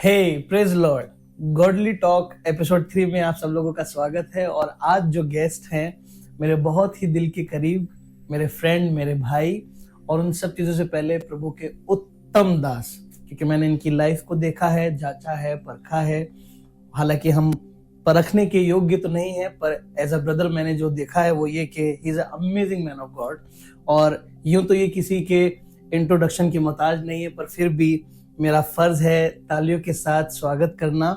हे praise Lord, godly talk episode 3 में आप सब लोगों का स्वागत है। और आज जो गेस्ट हैं मेरे बहुत ही दिल के करीब, मेरे फ्रेंड, मेरे भाई, और उन सब चीजों से पहले प्रभु के उत्तम दास, क्योंकि मैंने इनकी लाइफ को देखा है, जांचा है, परखा है। हालांकि हम परखने के योग्य तो नहीं है, पर एज अ ब्रदर मैंने जो देखा है वो ये कि he is a amazing man of God. और यूं तो ये किसी के इंट्रोडक्शन की मोहताज नहीं है, पर फिर भी मेरा फर्ज है तालियों के साथ स्वागत करना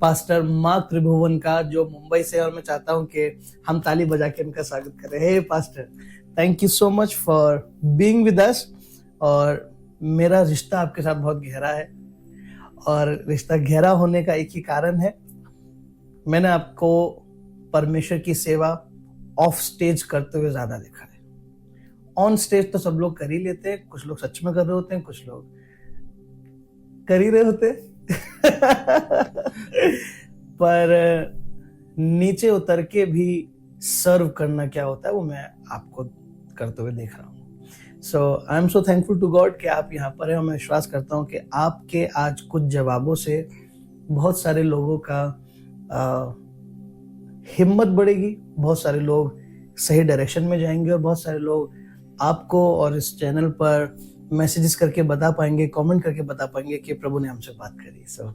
पास्टर मार्क त्रिभुवन का, जो मुंबई से। और मैं चाहता हूं कि हम ताली बजा के उनका स्वागत करें। Hey pastor, thank you so much for being with us. और मेरा रिश्ता आपके साथ बहुत गहरा है, और रिश्ता गहरा होने का एक ही कारण है, मैंने आपको परमेश्वर की सेवा ऑफ स्टेज करते हुए ज्यादा देखा है। ऑन स्टेज तो सब लोग कर ही लेते हैं, कुछ लोग सच में कर रहे होते हैं, कुछ लोग कर ही रहे होते पर नीचे उतर के भी सर्व करना क्या होता है वो मैं आपको करते हुए देख रहा हूँ। So I am so thankful to God कि आप यहाँ पर हैं। और मैं विश्वास करता हूँ कि आपके आज कुछ जवाबों से बहुत सारे लोगों का हिम्मत बढ़ेगी, बहुत सारे लोग सही डायरेक्शन में जाएंगे, और बहुत सारे लोग आपको और इस चैनल पर मैसेजेस करके बता पाएंगे, कमेंट करके बता पाएंगे कि प्रभु ने हमसे बात करी। सो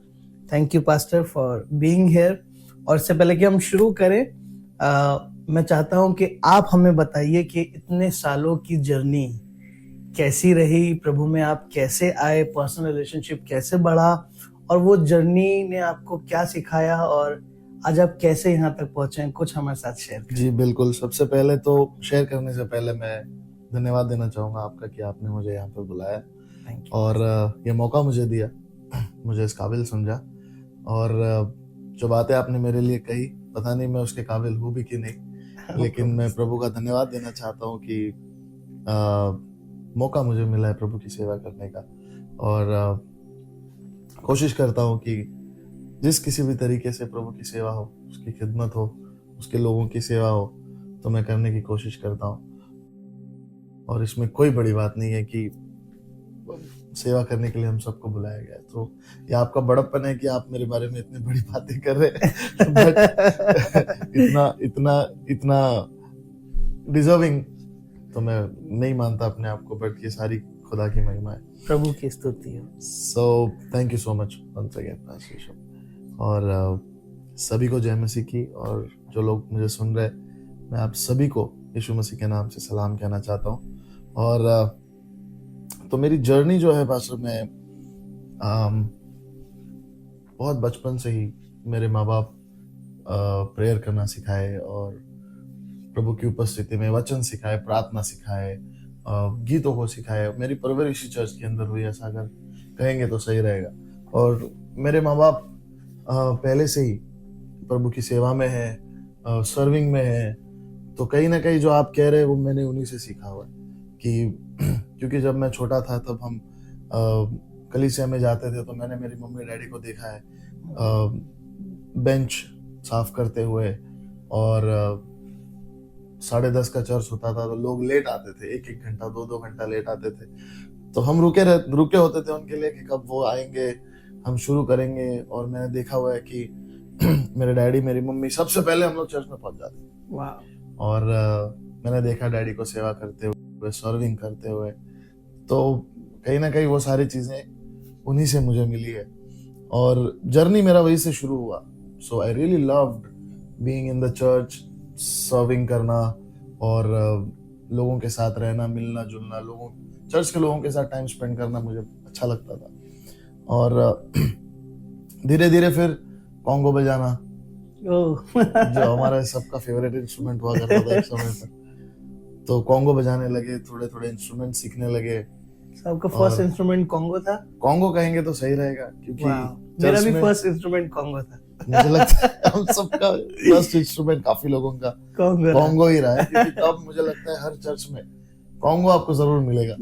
thank you pastor for being here. और इससे पहले कि हम शुरू करें, मैं चाहता हूं कि आप हमें बताइए कि इतने सालों की जर्नी कैसी रही, प्रभु में आप कैसे आए, पर्सनल रिलेशनशिप कैसे बढ़ा, और वो जर्नी ने आपको क्या सिखाया, और आज आप कैसे यहाँ तक पहुंचे, कुछ हमारे साथ शेयर करें। जी बिल्कुल। सबसे पहले तो शेयर करने से पहले मैं धन्यवाद देना चाहूँगा आपका कि आपने मुझे यहाँ पर बुलाया और ये मौका मुझे दिया, मुझे इस काबिल समझा। और जो बातें आपने मेरे लिए कही, पता नहीं मैं उसके काबिल हूँ भी कि नहीं, लेकिन मैं प्रभु का धन्यवाद देना चाहता हूँ कि मौका मुझे मिला है प्रभु की सेवा करने का। और कोशिश करता हूँ कि जिस किसी भी तरीके से प्रभु की सेवा हो, उसकी खिदमत हो, उसके लोगों की सेवा हो, तो मैं करने की कोशिश करता हूँ। और इसमें कोई बड़ी बात नहीं है कि सेवा करने के लिए हम सबको बुलाया गया है। तो ये आपका बड़प्पन है कि आप मेरे बारे में इतनी बड़ी बातें कर रहे हैं बट इतना डिजर्विंग तो मैं नहीं मानता अपने आप को, बट ये सारी खुदा की महिमा है, प्रभु की स्तुति हो। So thank you so much once again. और सभी को जय मसीह की, और जो लोग मुझे सुन रहे, मैं आप सभी को यीशु मसीह के नाम से सलाम कहना चाहता हूँ। और तो मेरी जर्नी जो है पास्टर में, बहुत बचपन से ही मेरे माँ बाप प्रेयर करना सिखाए, और प्रभु की उपस्थिति में वचन सिखाए, प्रार्थना सिखाए, गीतों को सिखाए। मेरी परवरिश चर्च के अंदर हुई, ऐसा अगर कहेंगे तो सही रहेगा। और मेरे माँ बाप पहले से ही प्रभु की सेवा में है, सर्विंग में है। तो कहीं ना कहीं जो आप कह रहे हैं वो मैंने उन्हीं से सीखा हुआ है कि क्योंकि जब मैं छोटा था तब हम कलीसिया में जाते थे, तो मैंने मेरी मम्मी डैडी को देखा है बेंच साफ करते हुए। और 10:30 का चर्च होता था, तो लोग लेट आते थे, 1-1 घंटा 2-2 घंटा लेट आते थे। तो हम रुके होते थे उनके लिए कि कब वो आएंगे, हम शुरू करेंगे। और मैंने देखा हुआ है कि मेरे डैडी, मेरी मम्मी सबसे पहले हम लोग चर्च में पहुंच जाते। और मैंने देखा डैडी को सेवा करते हुए, सर्विंग करते हुए। तो कहीं ना कहीं वो सारी चीजें उन्हीं से मुझे मिली है, और जर्नी मेरा वही से शुरू हुआ। So I really loved being in the church, serving करना, और लोगों के साथ रहना, मिलना जुलना, चर्च के लोगों के साथ टाइम स्पेंड करना मुझे अच्छा लगता था। और धीरे धीरे फिर कॉन्गो बजाना, जो हमारा सबका फेवरेट इंस्ट्रूमेंट हुआ करता था एक समय पर। तो कॉन्गो बजाने लगे, थोड़े थोड़े इंस्ट्रूमेंट सीखने लगे। सबका फर्स्ट इंस्ट्रूमेंट कॉन्गो था? कॉन्गो कहेंगे तो सही रहेगा, क्योंकि मेरा भी फर्स्ट इंस्ट्रूमेंट कॉन्गो था। मुझे लगता है हम सबका फर्स्ट इंस्ट्रूमेंट, काफी लोगों का कॉन्गो ही रहा है, क्योंकि तब मुझे लगता है हर चर्च में कॉन्गो आपको जरूर मिलेगा।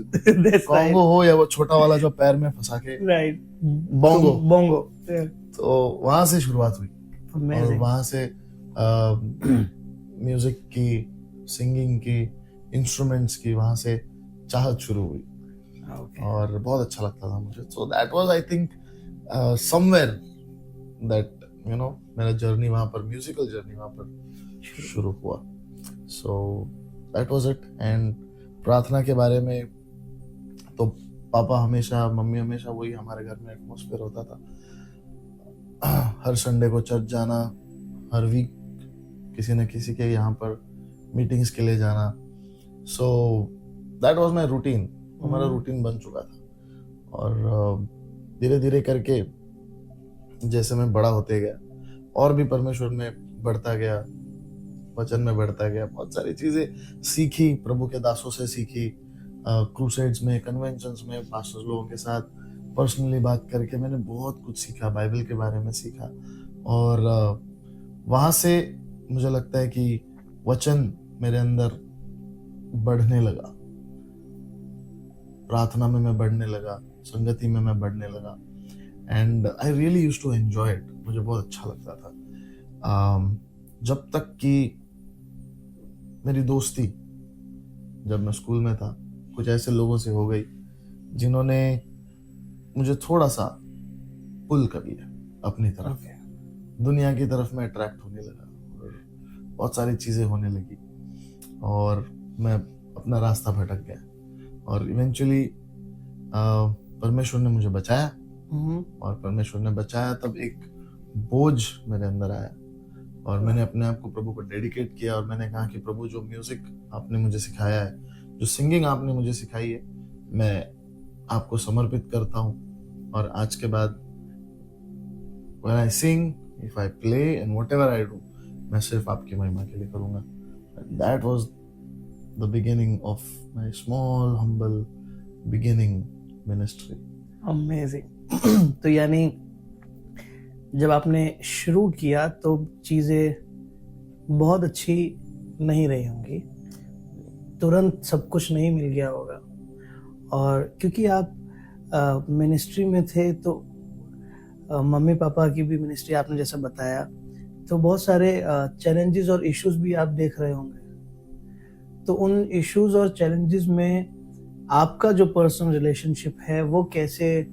कॉन्गो हो या वो छोटा वाला जो पैर में फंसा के, बोंगो। तो वहां से शुरुआत हुई, और वहां से म्यूजिक की, सिंगिंग की, इंस्ट्रूमेंट्स की, वहां से चाहत शुरू हुई। और बहुत अच्छा लगता था मुझे। So that was I think somewhere that मेरा जर्नी वहां पर, म्यूजिकल जर्नी वहां पर शुरू हुआ. So that was it. And प्रार्थना के बारे में तो पापा हमेशा, मम्मी हमेशा, वही हमारे घर में एटमॉस्फेयर होता था. हर संडे को चर्च जाना, हर वीक किसी न किसी के यहाँ पर मीटिंग्स के लिए जाना. So that was my routine. हमारा रूटीन बन चुका था. और धीरे धीरे करके जैसे मैं बड़ा होते गया और भी परमेश्वर में बढ़ता गया, वचन में बढ़ता गया, बहुत सारी चीजें सीखी, प्रभु के दासों से सीखी. क्रूसेड्स में, कन्वेंशंस में पास्टर्स लोगों के साथ पर्सनली बात करके मैंने बहुत कुछ सीखा, बाइबल के बारे में सीखा. और वहां से मुझे लगता है कि वचन मेरे अंदर बढ़ने लगा, प्रार्थना में मैं बढ़ने लगा, संगति में मैं बढ़ने लगा. And I really used to enjoy it. मुझे बहुत अच्छा लगता था. जब तक कि मेरी दोस्ती, जब मैं स्कूल में था, कुछ ऐसे लोगों से हो गई जिन्होंने मुझे थोड़ा सा पुल कर लिया अपनी तरफ. दुनिया की तरफ मैं अट्रैक्ट होने लगा और बहुत सारी चीजें होने लगी और मैं अपना रास्ता भटक गया. और इवेंचुअली परमेश्वर ने मुझे बचाया. और परमेश्वर ने बचाया तब एक बोझ मेरे अंदर आया और मैंने अपने आप को प्रभु को डेडिकेट किया. और मैंने कहा कि प्रभु, जो म्यूजिक आपने मुझे सिखाया है, जो सिंगिंग आपने मुझे सिखाई है, मैं आपको समर्पित करता हूँ. और आज के बाद when I sing, if I play and whatever I do, मैं सिर्फ आपकी महिमा के लिए करूँगा. That was the beginning of my small humble beginning ministry. Amazing. तो यानी जब आपने शुरू किया तो चीजें बहुत अच्छी नहीं रही होंगी, तुरंत सब कुछ नहीं मिल गया होगा. और क्योंकि आप मिनिस्ट्री में थे तो मम्मी पापा की भी मिनिस्ट्री आपने जैसा बताया, तो बहुत सारे चैलेंजेस और इश्यूज भी आप देख रहे होंगे. तो उन इश्यूज और चैलेंजेस में आपका जो पर्सनल रिलेशनशिप है वो कैसे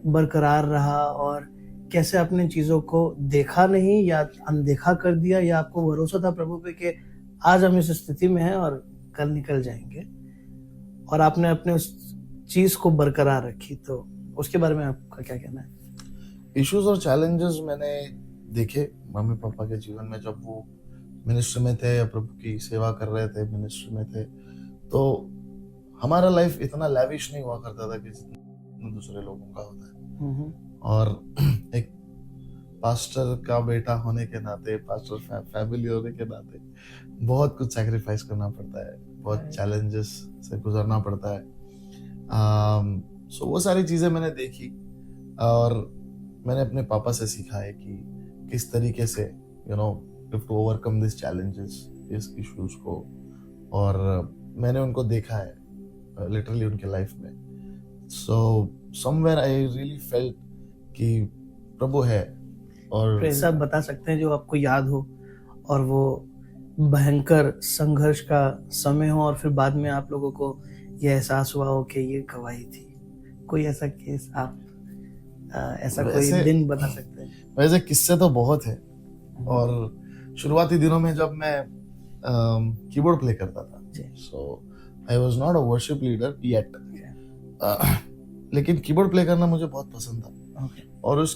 बरकरार रहा, और कैसे आपने चीज़ों को देखा नहीं या अनदेखा कर दिया, या आपको भरोसा था प्रभु पे कि आज हम इस स्थिति में हैं और कल निकल जाएंगे, और आपने अपने उस चीज़ को बरकरार रखी. तो उसके बारे में आपका क्या कहना है? इश्यूज और चैलेंजेस मैंने देखे मम्मी पापा के जीवन में. जब वो मिनिस्ट्री में थे या प्रभु की सेवा कर रहे थे, मिनिस्ट्री में थे, तो हमारा लाइफ इतना लैविश नहीं हुआ करता था कि जितना दूसरे लोगों का होता है. और एक पास्टर का बेटा होने के नाते, पास्टर फैमिली होने के नाते बहुत कुछ सैक्रिफाइस करना पड़ता है, बहुत चैलेंजेस से गुजरना पड़ता है. सो वो सारी चीजें मैंने देखी और मैंने अपने पापा से सीखा है कि किस तरीके से टू ओवरकम दिस चैलेंजेस, इस इश्यूज को. और मैंने उनको देखा है लिटरली उनके लाइफ में. So somewhere I really felt कि प्रभु है. और ऐसा बता सकते हैं जो आपको याद हो और वो भयंकर संघर्ष का समय हो और फिर बाद में आप लोगों को यह एहसास हुआ हो कि ये गवाही थी? कोई ऐसा केस आप ऐसा कोई दिन बता सकते हैं? वैसे किस्से तो बहुत है. और शुरुआती दिनों में जब मैं कीबोर्ड प्ले करता था, so I was not a worship leader yet, लेकिन कीबोर्ड प्ले करना मुझे बहुत पसंद था. और उस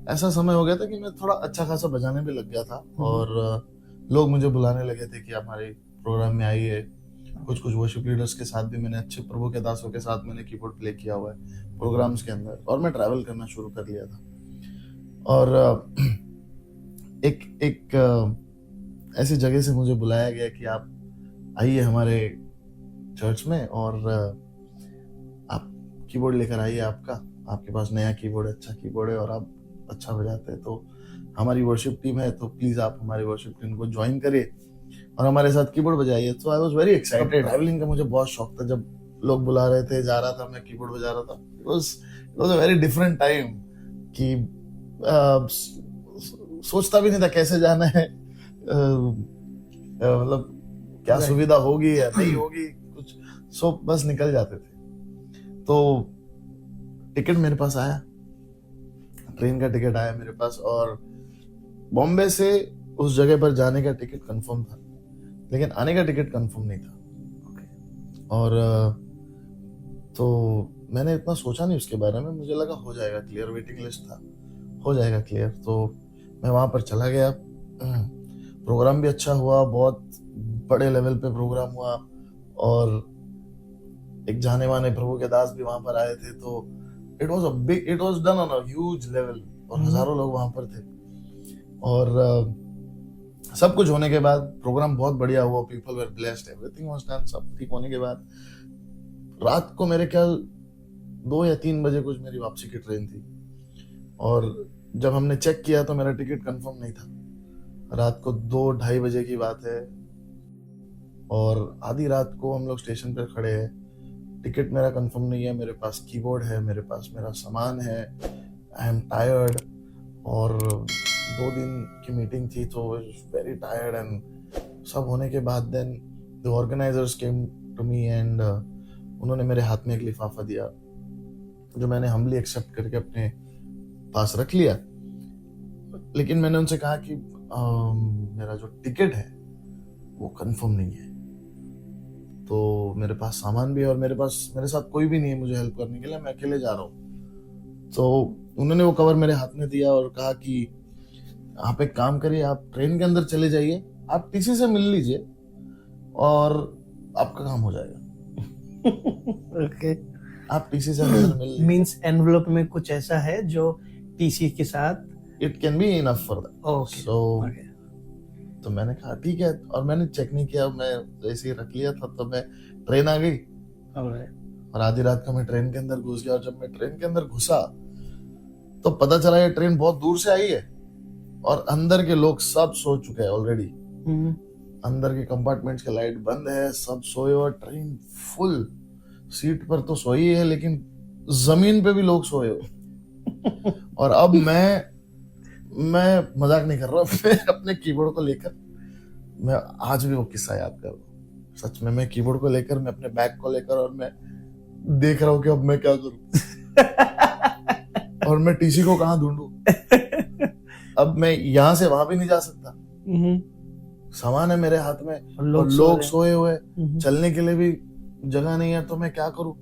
ऐसा समय हो गया था कि मैं थोड़ा अच्छा खासा बजाने भी लग गया था. और लोग मुझे बुलाने लगे थे कि हमारे प्रोग्राम में आइए. कुछ वर्शिप लीडर्स के साथ भी मैंने, अच्छे प्रभु के दासों के साथ मैंने कीबोर्ड प्ले किया हुआ है प्रोग्राम्स के अंदर. और मैं ट्रैवल करना शुरू कर लिया था. और एक ऐसी जगह से मुझे बुलाया गया कि आप आइए हमारे चर्च में और आप कीबोर्ड लेकर आइए. आपके पास नया कीबोर्ड है, अच्छा कीबोर्ड है और आप अच्छा बजाते हैं, तो हमारी वर्शिप टीम है, तो प्लीज आप हमारी वर्शिप टीम को ज्वाइन करिए और हमारे साथ कीबोर्ड बजाइए. तो आई वाज वेरी एक्साइटेड. ट्रैवलिंग का मुझे बहुत शौक था. जब लोग बुला रहे थे, जा रहा था, मैं कीबोर्ड बजा रहा था. It was a very different time कि सोचता भी नहीं था कैसे जाना है, मतलब क्या सुविधा होगी या नहीं होगी कुछ. सो बस निकल जाते थे. तो टिकट मेरे पास आया, ट्रेन का टिकट आया मेरे पास, और बॉम्बे से उस जगह पर जाने का टिकट कंफर्म था, लेकिन आने का टिकट कंफर्म नहीं था। और तो मैंने इतना सोचा नहीं उसके बारे में, मुझे लगा हो जाएगा क्लियर, वेटिंग लिस्ट था, हो जाएगा क्लियर। तो मैं वहां पर चला गया, प्रोग्राम भी अच्छा हुआ, बहुत बड़े लेवल पे प्रोग्राम हुआ, और एक जाने माने प्रभु के दास भी वहां पर आए थे। तो it was done on a huge level, और हजारों लोग वहां पर थे। और सब कुछ होने के बाद प्रोग्राम बहुत बढ़िया हुआ, people were blessed, everything was done. सब ठीक होने के बाद रात को मेरे ख्याल 2 या 3 बजे कुछ मेरी वापसी की ट्रेन थी, और जब हमने चेक किया तो मेरा टिकट कंफर्म नहीं था। रात को 2-2:30 बजे की बात है, और आधी रात को हम लोग स्टेशन पर खड़े हैं, टिकट मेरा कंफर्म नहीं है, मेरे पास कीबोर्ड है, मेरे पास मेरा सामान है, आई एम टायर्ड, और 2 दिन की मीटिंग थी, तो वेरी टायर्ड। एंड सब होने के बाद then the organisers came to me, and उन्होंने मेरे हाथ में एक लिफाफा दिया, जो मैंने हम्बली एक्सेप्ट करके अपने पास रख लिया। लेकिन मैंने उनसे कहा कि मेरा जो टिकट है वो कंफर्म नहीं है, तो मेरे पास सामान भी है, और मेरे साथ कोई भी नहीं है मुझे हेल्प करने के लिए, मैं अकेले जा रहा हूँ। तो उन्होंने वो कवर मेरे हाथ में दिया और कहा कि आप एक काम करिए, आप ट्रेन के अंदर चले जाइए, आप टीसी से मिल लीजिए और आपका काम हो जाएगा। ओके, आप टीसी से अंदर मिल लीजिए। मींस एनवेलप में कुछ ऐसा है जो टीसी के साथ, it can be enough for that. Okay, so okay, तो मैंने कहा ठीक है, और मैंने चेक नहीं किया, मैं जैसे ही रख लिया था तो मैं ट्रेन आ गई, ऑलराइट, और आधी रात को मैं ट्रेन के अंदर घुस गया। और जब मैं ट्रेन के अंदर घुसा तो पता चला ये ट्रेन बहुत दूर से आई है, और अंदर के लोग सब सो चुके हैं ऑलरेडी। अंदर के कंपार्टमेंट्स के लाइट बंद है, सब सोए, और ट्रेन फुल, सीट पर तो सोई है लेकिन जमीन पे भी लोग सोए हो। और अब मैं मजाक नहीं कर रहा, मैं अपने कीबोर्ड को लेकर, मैं आज भी वो किस्सा याद कर रहा हूँ सच में। मैं कीबोर्ड को लेकर, मैं अपने बैग को लेकर, और मैं देख रहा हूँ कि अब मैं क्या करूँ, और मैं टीसी को कहाँ ढूंढूं। अब मैं यहाँ से वहां भी नहीं जा सकता, सामान है मेरे हाथ में, और लोग सोए हुए, चलने के लिए भी जगह नहीं है, तो मैं क्या करूं।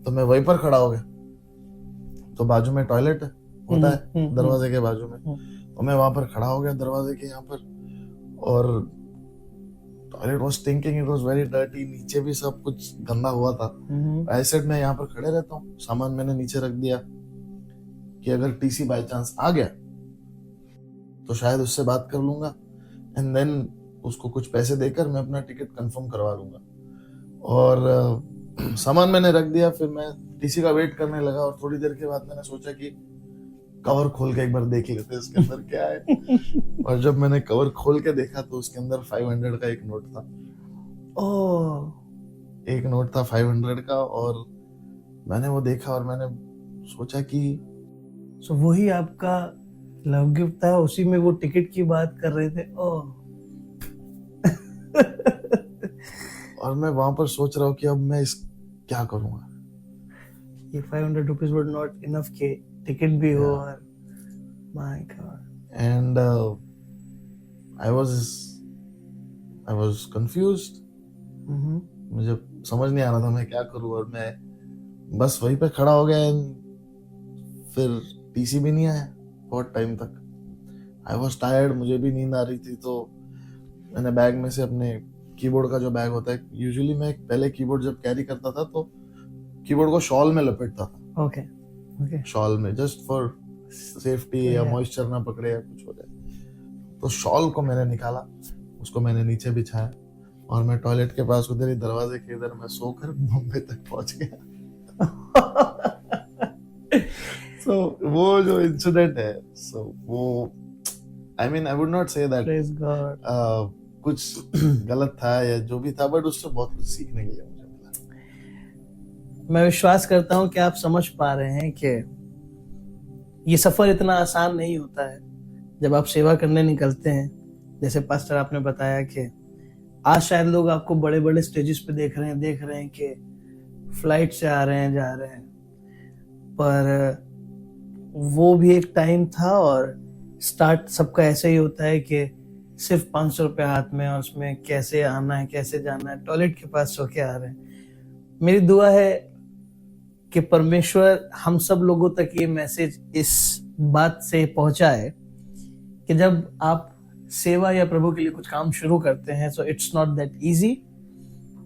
तो मैं वहीं पर खड़ा हो गया, तो बाजू में टॉयलेट होता है दरवाजे के बाजू में, तो मैं वहां पर खड़ा हो गया दरवाजे के यहाँ पर, और toilet was stinking, it was very dirty, नीचे भी सब कुछ गंदा हुआ था। ऐसे मैं यहाँ पर खड़े रहता हूँ, सामान मैंने नीचे रख दिया कि अगर टीसी बाय चांस आ गया तो शायद उससे बात कर लूंगा, एंड देन उसको कुछ पैसे देकर मैं अपना टिकट कंफर्म करवा लूंगा। और सामान मैंने रख दिया, फिर मैं टीसी का वेट करने लगा, और थोड़ी देर के बाद मैंने सोचा कि कवर खोल के एक बार देख लेते हैं इसके अंदर क्या है। और जब मैंने कवर खोल के देखा तो उसके अंदर 500 का एक नोट था। एक नोट था 500 का, और मैंने वो देखा और मैंने सोचा कि सो वही आपका लव गिफ्ट था, उसी में वो टिकट की बात कर रहे थे। और मैं वहां पर सोच रहा हूँ कि अब मैं क्या करूंगा। ये 500 रुपीज वर नॉट इनफ के टिकट भी हो, और my God, and I was confused. मुझे समझ नहीं आ रहा था मैं क्या करूं, और मैं बस वहीं पे खड़ा हो गया। फिर टीसी भी नहीं आया बहुत टाइम तक। आई वॉज टायर्ड, मुझे भी नींद आ रही थी, तो मैंने बैग में से अपने कीबोर्ड का जो बैग होता है, यूजुअली मैं पहले कीबोर्ड जब कैरी करता था तो कीबोर्ड को शॉल में लपेटता था। ओके, शॉल में, जस्ट फॉर सेफ्टी, या मॉइस्चर ना पकड़े या कुछ हो जाए। तो शॉल को मैंने निकाला, उसको मैंने नीचे बिछाया, और मैं टॉयलेट के पास उधर ही दरवाजे के इधर मैं सोकर बॉम्बे तक पहुंच गया। So, वो जो इंसिडेंट है, वो I mean I would not say that कुछ गलत था या जो भी था, बट उससे बहुत कुछ सीखने के लिए मुझे मिला। मैं विश्वास करता हूँ कि आप समझ पा रहे हैं कि ये सफर इतना आसान नहीं होता है जब आप सेवा करने निकलते हैं। जैसे पास्टर आपने बताया कि आज शायद लोग आपको बड़े बड़े स्टेजेस पे देख रहे हैं कि फ्लाइट से आ रहे हैं, जा रहे हैं, पर वो भी एक टाइम था और स्टार्ट सबका ऐसे ही होता है कि सिर्फ 500 रुपये हाथ में और उसमें कैसे आना है, कैसे जाना है, टॉयलेट के पास सो के आ रहे हैं। मेरी दुआ है कि परमेश्वर हम सब लोगों तक ये मैसेज इस बात से पहुंचाए कि जब आप सेवा या प्रभु के लिए कुछ काम शुरू करते हैं, so it's not that easy.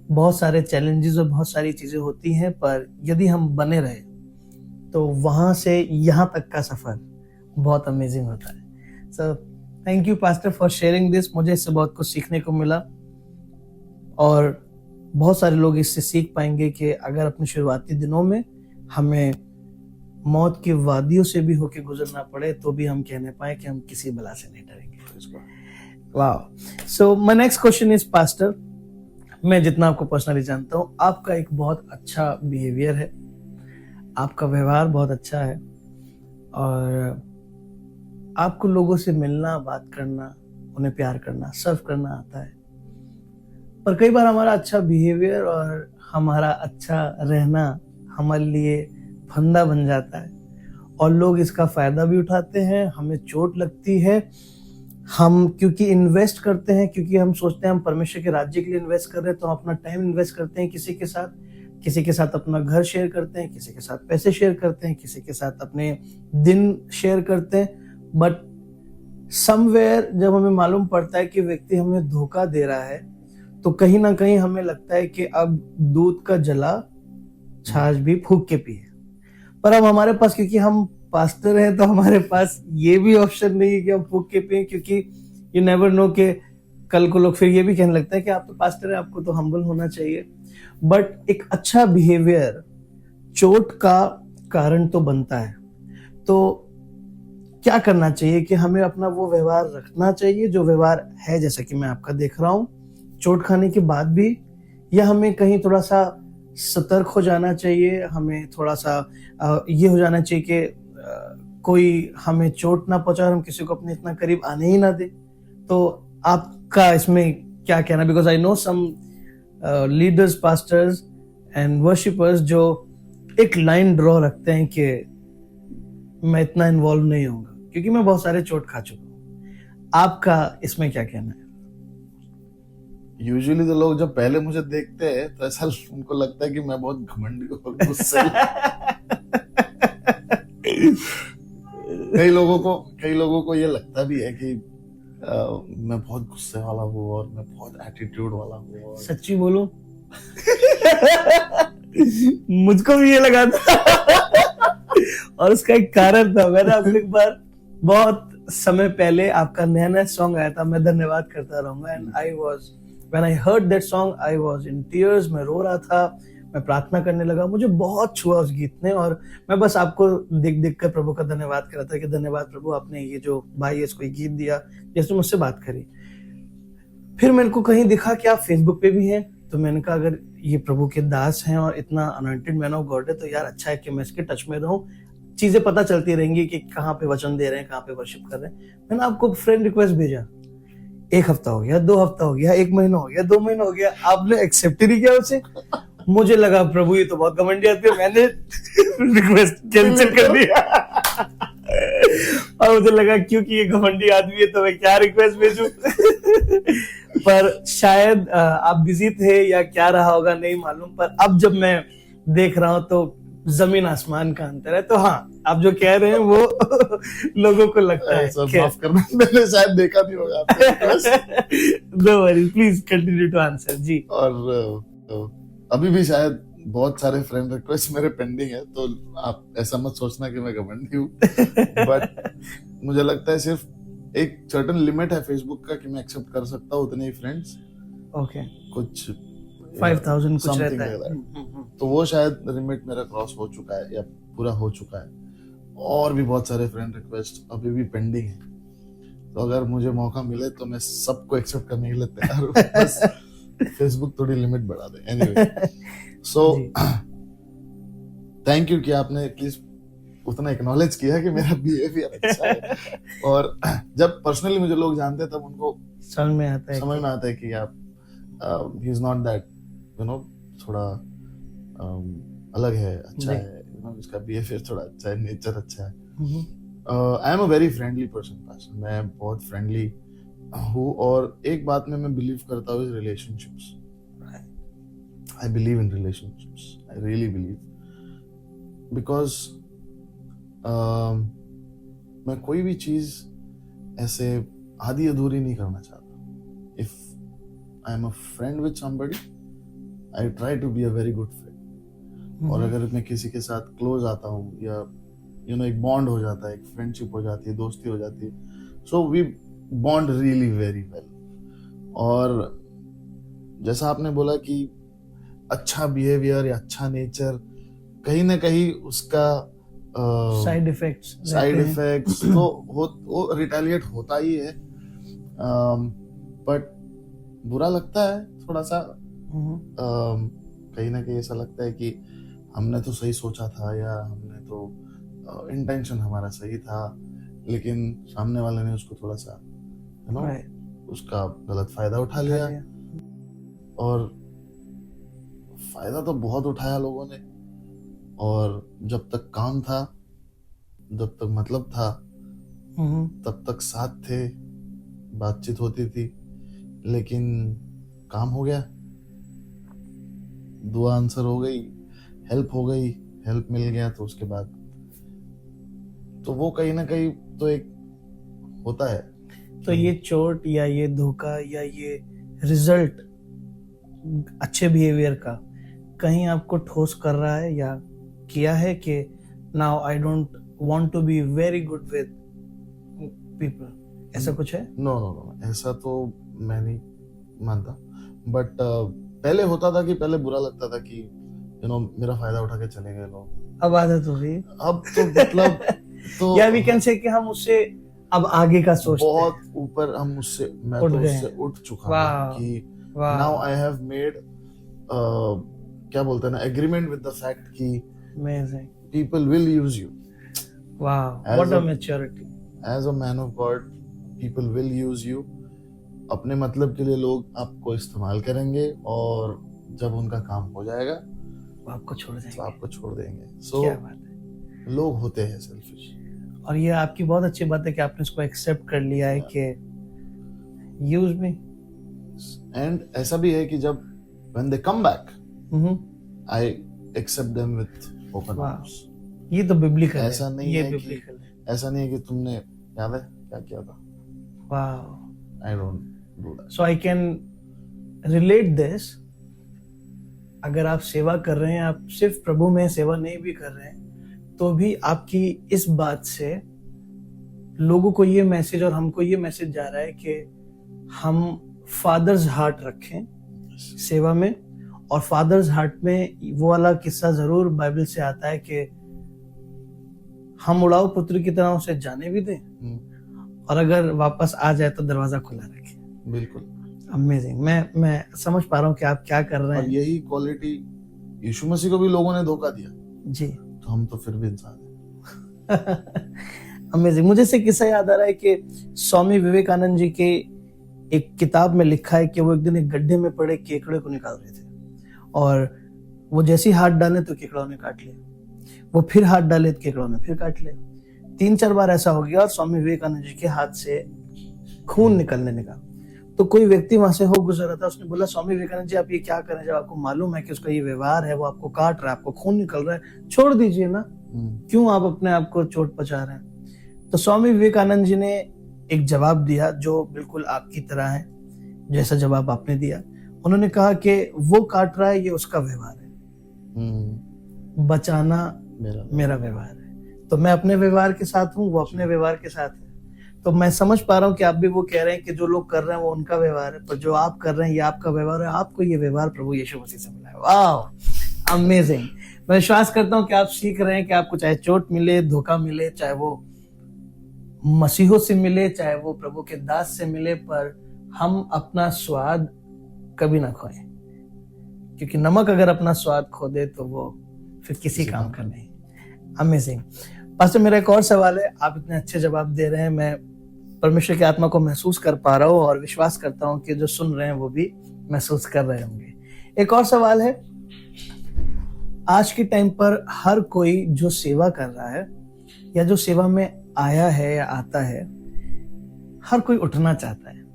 बहुत सारे चैलेंजेस और बहुत सारी चीजें होती हैं, पर यदि हम बने रहे तो वहां से यहाँ तक का सफर बहुत अमेजिंग होता है। सो thank you pastor for sharing this. मुझे इससे बहुत कुछ सीखने को मिला और बहुत सारे लोग इससे सीख पाएंगे कि अगर अपने शुरुआती दिनों में हमें मौत की वादियों से भी होके गुजरना पड़े तो भी हम कहने पाए कि हम किसी बला से नहीं डरेंगे। वाह। So my next question is pastor, मैं जितना आपको पर्सनली जानता हूँ, आपका एक बहुत अच्छा बिहेवियर है, आपका व्यवहार बहुत अच्छा है और आपको लोगों से मिलना, बात करना, उन्हें प्यार करना, सर्व करना आता है। पर कई बार हमारा अच्छा बिहेवियर और हमारा अच्छा रहना हमारे लिए फंदा बन जाता है और लोग इसका फायदा भी उठाते हैं, हमें चोट लगती है। हम क्योंकि इन्वेस्ट करते हैं, क्योंकि हम सोचते हैं हम परमेश्वर के राज्य के लिए इन्वेस्ट कर रहे हैं, तो हम अपना टाइम इन्वेस्ट करते हैं किसी के साथ अपना घर शेयर करते हैं, किसी के साथ पैसे शेयर करते हैं, किसी के साथ अपने दिन शेयर करते हैं। बट समवेयर जब हमें मालूम पड़ता है कि व्यक्ति हमें धोखा दे रहा है, तो कहीं ना कहीं हमें लगता है कि अब दूध का जला छाछ भी फूंक के पिए। पर अब हमारे पास, क्योंकि हम पास्टर हैं, तो हमारे पास ये भी ऑप्शन नहीं है कि हम फूंक के पिए, क्योंकि यू नेवर नो कि कल को लोग फिर ये भी कहने लगता है कि आप तो पास्टर हैं, आपको तो हम्बल होना चाहिए। बट एक अच्छा बिहेवियर चोट का कारण तो बनता है। तो क्या करना चाहिए कि हमें अपना वो व्यवहार रखना चाहिए जो व्यवहार है, जैसा कि मैं आपका देख रहा हूँ चोट खाने के बाद भी, या हमें कहीं थोड़ा सा सतर्क हो जाना चाहिए, हमें थोड़ा सा ये हो जाना चाहिए कि कोई हमें चोट ना पहुंचा और हम किसी को अपने इतना करीब आने ही ना दे। तो आपका इसमें क्या कहना? Because I know some leaders, pastors and worshippers जो एक लाइन ड्रॉ रखते हैं कि मैं इतना इन्वॉल्व नहीं होऊंगा, क्योंकि मैं बहुत सारे चोट खा चुका हूँ। आपका इसमें क्या कहना है? यूजुअली तो लोग जब पहले मुझे देखते हैं तो ऐसा उनको लगता है कि मैं बहुत घमंडी और गुस्से कई लोगों को ये लगता भी है कि मैं बहुत गुस्से वाला हूँ और मैं बहुत एटीट्यूड वाला हूँ। सच्ची बोलो मुझको भी ये लगा था और उसका एक कारण था। मैंने आपको एक बार बहुत समय पहले आपका नया सॉन्ग आया था, मैं धन्यवाद करता रहूंगा, and I was when I heard that song I was in tears. मैं रो रहा था, मैं प्रार्थना करने लगा, मुझे बहुत छुआ उस गीत ने, और मैं बस आपको देख कर प्रभु का धन्यवाद कर रहा था कि धन्यवाद प्रभु, आपने ये जो भाई इसको गीत दिया जिसने मुझसे बात करी। फिर मेरे को कहीं दिखा कि आप फेसबुक पे भी हैं, तो मैंने कहा अगर ये प्रभु के दास हैं और इतना अनॉइंटेड मैन ऑफ गॉड है, तो यार अच्छा है कि मैं इसके टच में रहूं, चीजें पता चलती रहेंगी कि कहाँ पे वचन दे रहे हैं, कहाँ पे वर्शिप कर रहे हैं। मैंने आपको फ्रेंड रिक्वेस्ट भेजा, 1 हफ्ता हो गया, 2 हफ्ता हो गया, 1 महीना हो गया, 2 महीना हो गया, आपने एक्सेप्ट ही नहीं किया उसे। मुझे लगा प्रभु ये तो बहुत घमंडी आदमी है, मैंने रिक्वेस्ट कैंसिल कर दिया और मुझे लगा क्योंकि ये घमंडी आदमी है तो मैं क्या रिक्वेस्ट भेजूं पर शायद आप बिजी थे या क्या रहा होगा नहीं मालूम, पर अब जब मैं देख रहा हूं तो जमीन आसमान का अंतर है। तो हाँ, आप जो कह रहे हैं वो लोगों को लगता है। माफ करना, मैंने शायद देखा नहीं होगा आपको। No worries, please continue to answer जी। और अभी भी शायद बहुत सारे फ्रेंड रिक्वेस्ट मेरे पेंडिंग है, तो आप ऐसा मत सोचना कि मैं घमंडी हूँ। बट मुझे लगता है सिर्फ एक सर्टेन लिमिट है फेसबुक का कि मैं एक्सेप्ट कर सकता हूँ उतने ही फ्रेंड्स। ओके, कुछ 5000 कुछ रहता है, तो वो शायद लिमिट मेरा क्रॉस हो चुका है या पूरा हो चुका है। और भी बहुत सारे फ्रेंड रिक्वेस्ट अभी भी पेंडिंग है, तो अगर मुझे मौका मिले तो मैं सबको एक्सेप्ट करने के लिए तैयार हूँ। बस फेसबुक थोड़ी लिमिट बढ़ा दे। एनीवे, सो थैंक यू कि आपने एटलीस्ट उतना एक्नॉलेज किया कि मेरा बिहेवियर अच्छा है। और जब पर्सनली मुझे लोग जानते हैं तब उनको समझ में आता है कि आप he is not that, you know, थोड़ा अलग है, अच्छा है, इसका बिहेवियर थोड़ा अच्छा है, नेचर अच्छा है। Hmm, I am a very friendly person. मैं बहुत फ्रेंडली हूँ, और एक बात में मैं बिलीव करता हूँ, relationships. I believe in relationships, I really believe, because मैं कोई भी चीज ऐसे आधी अधूरी नहीं करना चाहता। If I am a friend with somebody, I try to be a very good friend. और अगर मैं किसी के साथ क्लोज आता हूँ, या एक बॉन्ड हो जाता है, एक फ्रेंडशिप हो जाती है, दोस्ती हो जाती है, so we bond really very well. और जैसा आपने बोला कि अच्छा बिहेवियर या अच्छा नेचर, कहीं ना कहीं उसका साइड इफेक्ट्स तो वो रिटेलिएट होता ही है, बट बुरा लगता है थोड़ा सा। कहीं ना कहीं ऐसा लगता है कि हमने तो सही सोचा था, या हमने तो इंटेंशन हमारा सही था, लेकिन सामने वाले ने उसको थोड़ा सा उसका गलत फायदा उठा लिया। और फायदा तो बहुत उठाया लोगों ने, और जब तक काम था, जब तक मतलब था, तब तक साथ थे, बातचीत होती थी, लेकिन काम हो गया, दुआ आंसर हो गई, हेल्प मिल गया, तो उसके बाद तो वो कहीं ना कहीं तो एक होता है। तो ये चोट या ये धोखा या ये रिजल्ट अच्छे बिहेवियर का कहीं आपको ठोस कर रहा है, या किया है कि now I don't want to be very good with people, ऐसा कुछ है? नो, ऐसा तो मैं नहीं मानता, बट पहले होता था कि पहले बुरा लगता था कि मेरा फायदा उठा के चले गए लोग। अब आदत हो गई, अब तो मतलब तो या वी कैन से कि हम उससे अब आगे का सोचते हैं, बहुत ऊपर हम मैं तो उससे उठ चुका हूं कि नाउ आई हैव मेड क्या बोलते हैं ना, एग्रीमेंट विद द फैक्ट कि amazing people will use you. Wow, what a maturity. As a man of God, people will use you. अपने मतलब के लिए लोग आपको इस्तेमाल करेंगे, और जब उनका काम हो जाएगा वो आपको छोड़ देंगे, तो आपको छोड़ देंगे। सो क्या बात है, लोग होते हैं सेल्फिश। और ये आपकी बहुत अच्छी बात है कि आपने इसको एक्सेप्ट कर लिया है कि यूज मी। एंड ऐसा भी है कि जब when they come back, I accept them with open arms. ये तो बिब्लिकल है, ऐसा नहीं ये है बिब्लिकल है। ऐसा नहीं है कि तुमने याद है क्या किया था। Wow, I don't do that. So I can relate this. अगर आप सेवा कर रहे हैं, आप सिर्फ प्रभु में सेवा नहीं भी कर रहे हैं, तो भी आपकी इस बात से लोगों को ये मैसेज और हमको ये मैसेज जा रहा है कि हम फादर्स हार्ट रखें सेवा में। और फादर्स हार्ट में वो वाला किस्सा जरूर बाइबल से आता है कि हम उड़ाऊ पुत्र की तरह उसे जाने भी दें, और अगर वापस आ जाए तो दरवाजा खुला रखें। बिल्कुल अमेजिंग। मैं समझ पा रहा हूँ कि आप क्या कर रहे हैं। और यही क्वालिटी यीशु मसीह को भी लोगों ने धोखा दिया जी, तो हम तो फिर भी इंसान हैं। अमेजिंग। मुझे से किस्सा याद आ रहा है कि स्वामी विवेकानंद जी के एक किताब में लिखा है कि वो एक दिन एक गड्ढे में पड़े केकड़े को निकाल रहे थे, और वो जैसे ही हाथ डाले तो केकड़ों ने काट लिया, वो फिर हाथ डाले तो केकड़ों ने फिर काट लिया। 3-4 बार ऐसा हो गया, और स्वामी विवेकानंद जी के हाथ से खून निकलने लगा। तो कोई व्यक्ति वहां से हो गुजर रहा था, उसने बोला, स्वामी विवेकानंद जी आप ये क्या कर रहे हैं, जब आपको मालूम है कि उसका ये व्यवहार है, वो आपको काट रहा है, आपको खून निकल रहा है, छोड़ दीजिए ना, क्यों आप अपने आप को चोट पहुंचा रहे हैं। तो स्वामी विवेकानंद जी ने एक जवाब दिया जो बिल्कुल आपकी तरह है, जैसा जवाब आपने दिया। उन्होंने कहा कि वो काट रहा है, ये उसका व्यवहार है, बचाना मेरा व्यवहार है। तो मैं अपने व्यवहार के साथ हूँ, वो अपने व्यवहार के साथ है। तो मैं समझ पा रहा हूँ कि आप भी वो कह रहे हैं कि जो लोग कर रहे हैं वो उनका व्यवहार है, पर जो आप कर रहे हैं ये आपका व्यवहार है। आपको ये व्यवहार प्रभु यीशु मसीह से मिला है। वाह, अमेजिंग। मैं विश्वास करता हूँ कि आप सीख रहे हैं कि आपको चाहे चोट मिले, धोखा मिले, चाहे वो मसीहों से मिले, चाहे वो प्रभु के दास से मिले, पर हम अपना स्वाद कभी ना खोएं, क्योंकि नमक अगर अपना स्वाद खो दे तो वो फिर किसी काम का नहीं। अमेजिंग। पास्टर, मेरा एक और सवाल है। आप इतने अच्छे जवाब दे रहे हैं, मैं परमेश्वर की आत्मा को महसूस कर पा रहा हूँ, और विश्वास करता हूँ कि जो सुन रहे हैं वो भी महसूस कर रहे होंगे। एक और सवाल है, आज के टाइम पर हर कोई जो सेवा कर रहा है या जो सेवा में आया है या आता है, हर कोई उठना चाहता है।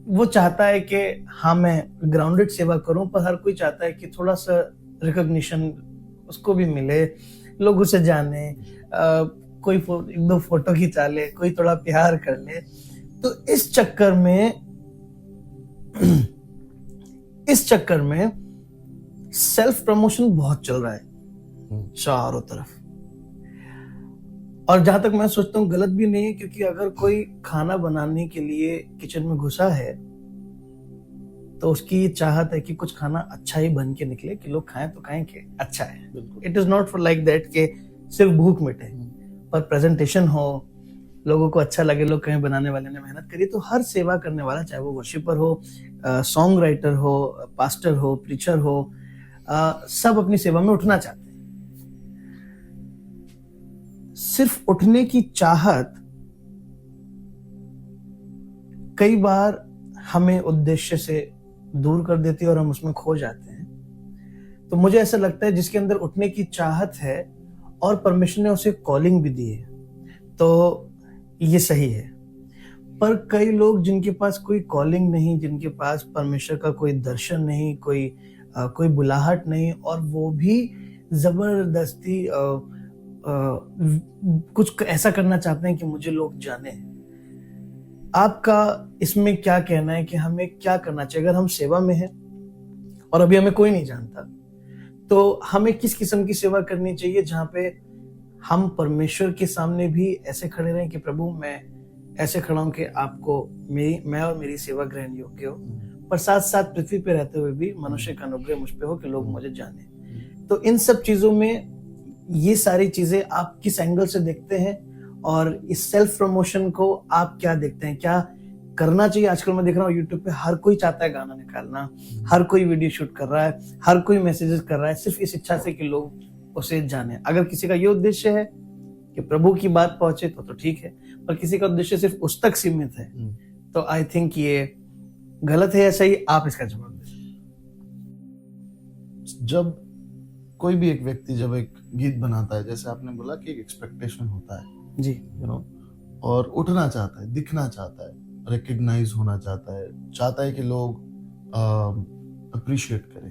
वो चाहता है कि हाँ मैं ग्राउंडेड सेवा करूं, पर हर कोई चाहता है कि थोड़ा सा रिकॉग्निशन उसको भी मिले, लोग उसे जाने, कोई एक दो फोटो खिंचा ले, कोई थोड़ा प्यार कर ले। तो इस चक्कर में सेल्फ प्रमोशन बहुत चल रहा है चारों तरफ। और जहां तक मैं सोचता हूँ गलत भी नहीं है, क्योंकि अगर कोई खाना बनाने के लिए किचन में घुसा है तो उसकी ये चाहत है कि कुछ खाना अच्छा ही बन के निकले, कि लोग खाएं तो खाएं कि अच्छा है। It is not for like that कि सिर्फ भूख मिटे, पर प्रेजेंटेशन हो, लोगों को अच्छा लगे, लोग कहें बनाने वाले ने मेहनत करी। तो हर सेवा करने वाला, चाहे वो वर्शिपर हो, सॉन्ग राइटर हो, पास्टर हो, प्रीचर हो, सब अपनी सेवा में उठना चाहते हैं। सिर्फ उठने की चाहत कई बार हमें उद्देश्य से दूर कर देती है और हम उसमें खो जाते हैं। तो मुझे ऐसा लगता है जिसके अंदर उठने की चाहत है और परमेश्वर ने उसे कॉलिंग भी दी है, तो ये सही है। पर कई लोग जिनके पास कोई कॉलिंग नहीं, जिनके पास परमेश्वर का कोई दर्शन नहीं, कोई बुलाहट नहीं, और वो भी जबरदस्ती कुछ ऐसा करना चाहते हैं कि मुझे लोग जाने। आपका इसमें क्या कहना है कि हमें क्या करना चाहिए? अगर हम सेवा में हैं और अभी हमें कोई नहीं जानता, तो हमें किस किस्म की सेवा करनी चाहिए जहां पे हम परमेश्वर के सामने भी ऐसे खड़े रहें कि प्रभु मैं ऐसे खड़ा हूं कि आपको मैं और मेरी सेवा ग्रहण योग्य हो, पर साथ साथ पृथ्वी पे रहते हुए भी मनुष्य का अनुग्रह मुझ पे हो कि लोग मुझे जाने। तो इन सब चीजों में ये सारी चीजें आप किस एंगल से देखते हैं, और इस सेल्फ प्रमोशन को आप क्या देखते हैं? क्या करना चाहिए? आजकल मैं देख रहा हूँ यूट्यूब पे हर कोई चाहता है गाना निकालना, हर कोई वीडियो शूट कर रहा है, हर कोई मैसेजेस कर रहा है, सिर्फ इस इच्छा से कि लोग उसे जाने। अगर किसी का ये उद्देश्य है कि प्रभु की बात पहुंचे तो ठीक है, पर किसी का उद्देश्य सिर्फ उस तक सीमित है, तो आई थिंक ये गलत है या सही? आप इसका जवाब दें। जब कोई भी एक व्यक्ति जब एक गीत बनाता है, जैसे आपने बोला कि एक एक्सपेक्टेशन होता है जी, और उठना चाहता है, दिखना चाहता है, रिकग्नाइज होना चाहता है कि लोग अप्रिशिएट करें।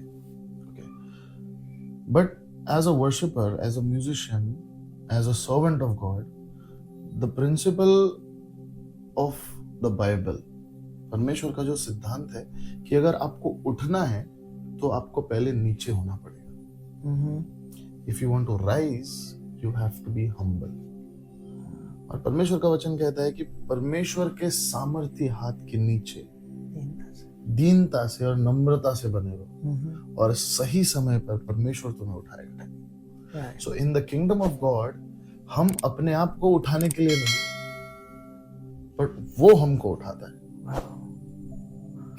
But as a worshipper, as a musician, as a servant of God, the principle of the Bible, परमेश्वर का जो सिद्धांत है कि अगर आपको उठना है तो आपको पहले नीचे होना पड़ेगा। If you want to rise, you have to be humble. और परमेश्वर का वचन कहता है कि परमेश्वर के सामर्थी हाथ के नीचे दीनता से और नम्रता से बने रहो, और सही समय पर परमेश्वर तुम्हें उठाएगा। So in the kingdom of God हम अपने आप को उठाने के लिए नहीं, बट वो हमको उठाता है।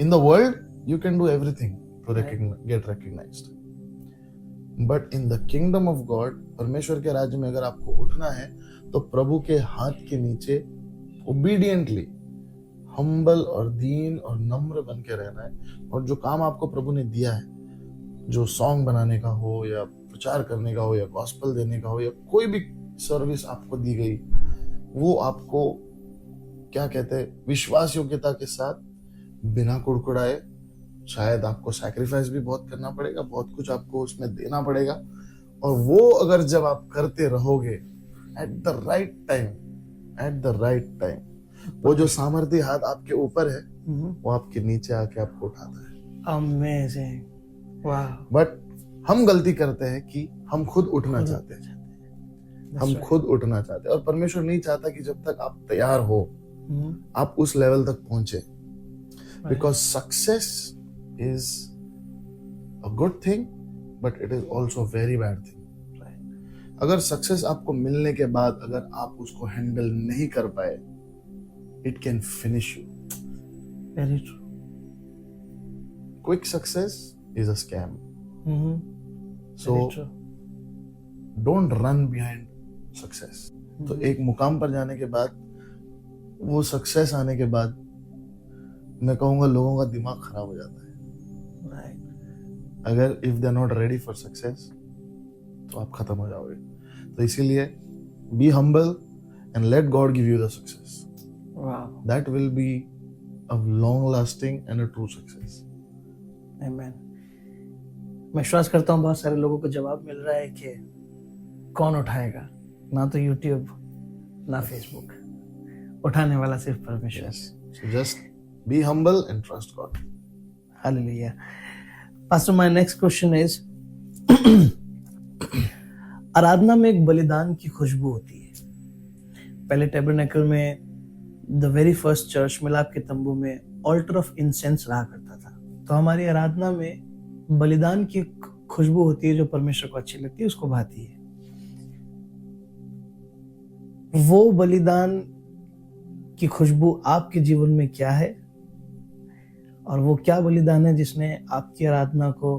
In the world you can do everything to get recognised, but in the kingdom of God, परमेश्वर के राज्य में अगर आपको उठना है तो प्रभु के हाथ के नीचे ओबीडियंटली हम्बल और दीन और नम्र बन के रहना है। और जो काम आपको प्रभु ने दिया है, जो सॉन्ग बनाने का हो या प्रचार करने का हो या गॉस्पेल देने का हो या कोई भी सर्विस आपको दी गई, वो आपको क्या कहते हैं, विश्वास योग्यता के साथ, बिना कुड़कुड़ाए, शायद आपको सैक्रिफाइस भी बहुत करना पड़ेगा, बहुत कुछ आपको उसमें देना पड़ेगा, और वो अगर जब आप करते रहोगे एट द राइट टाइम, वो जो सामर्थ्य हाथ आपके ऊपर है वो आपके नीचे आके आपको उठाता है। अमेजिंग, वाह। बट हम गलती करते हैं कि हम खुद उठना चाहते हैं, हम खुद उठना चाहते हैं, और परमेश्वर नहीं चाहता कि जब तक आप तैयार हो आप उस लेवल तक पहुंचे, because success is a good thing but it is also very bad thing. अगर सक्सेस आपको मिलने के बाद अगर आप उसको हैंडल नहीं कर पाए, it can finish you. Very true. Quick success is a scam. So don't run behind success. तो एक मुकाम पर जाने के बाद, वो सक्सेस आने के बाद, मैं कहूंगा लोगों का दिमाग खराब हो जाता है। अगर if they are not ready for success तो आप खत्म हो जाओगे। तो इसीलिए be humble and let God give you the success, that will be a long lasting and a true success. आमीन। मैं विश्वास करता हूँ बहुत सारे लोगों को जवाब मिल रहा है कि कौन उठाएगा, ना तो यूट्यूब ना फेसबुक, उठाने वाला सिर्फ परमेश्वर। So just be humble and trust God. Hallelujah. Pastor, my next question is आराधना में एक बलिदान की खुशबू होती है। पहले टेबरनेकल में, द वेरी फर्स्ट चर्च, मिलाप के तंबू में ऑल्टर ऑफ इंसेंस रहा करता था। तो हमारी आराधना में बलिदान की खुशबू होती है जो परमेश्वर को अच्छी लगती है, उसको भाती है। वो बलिदान की खुशबू आपके जीवन में क्या है, और वो क्या बलिदान है जिसने आपकी आराधना को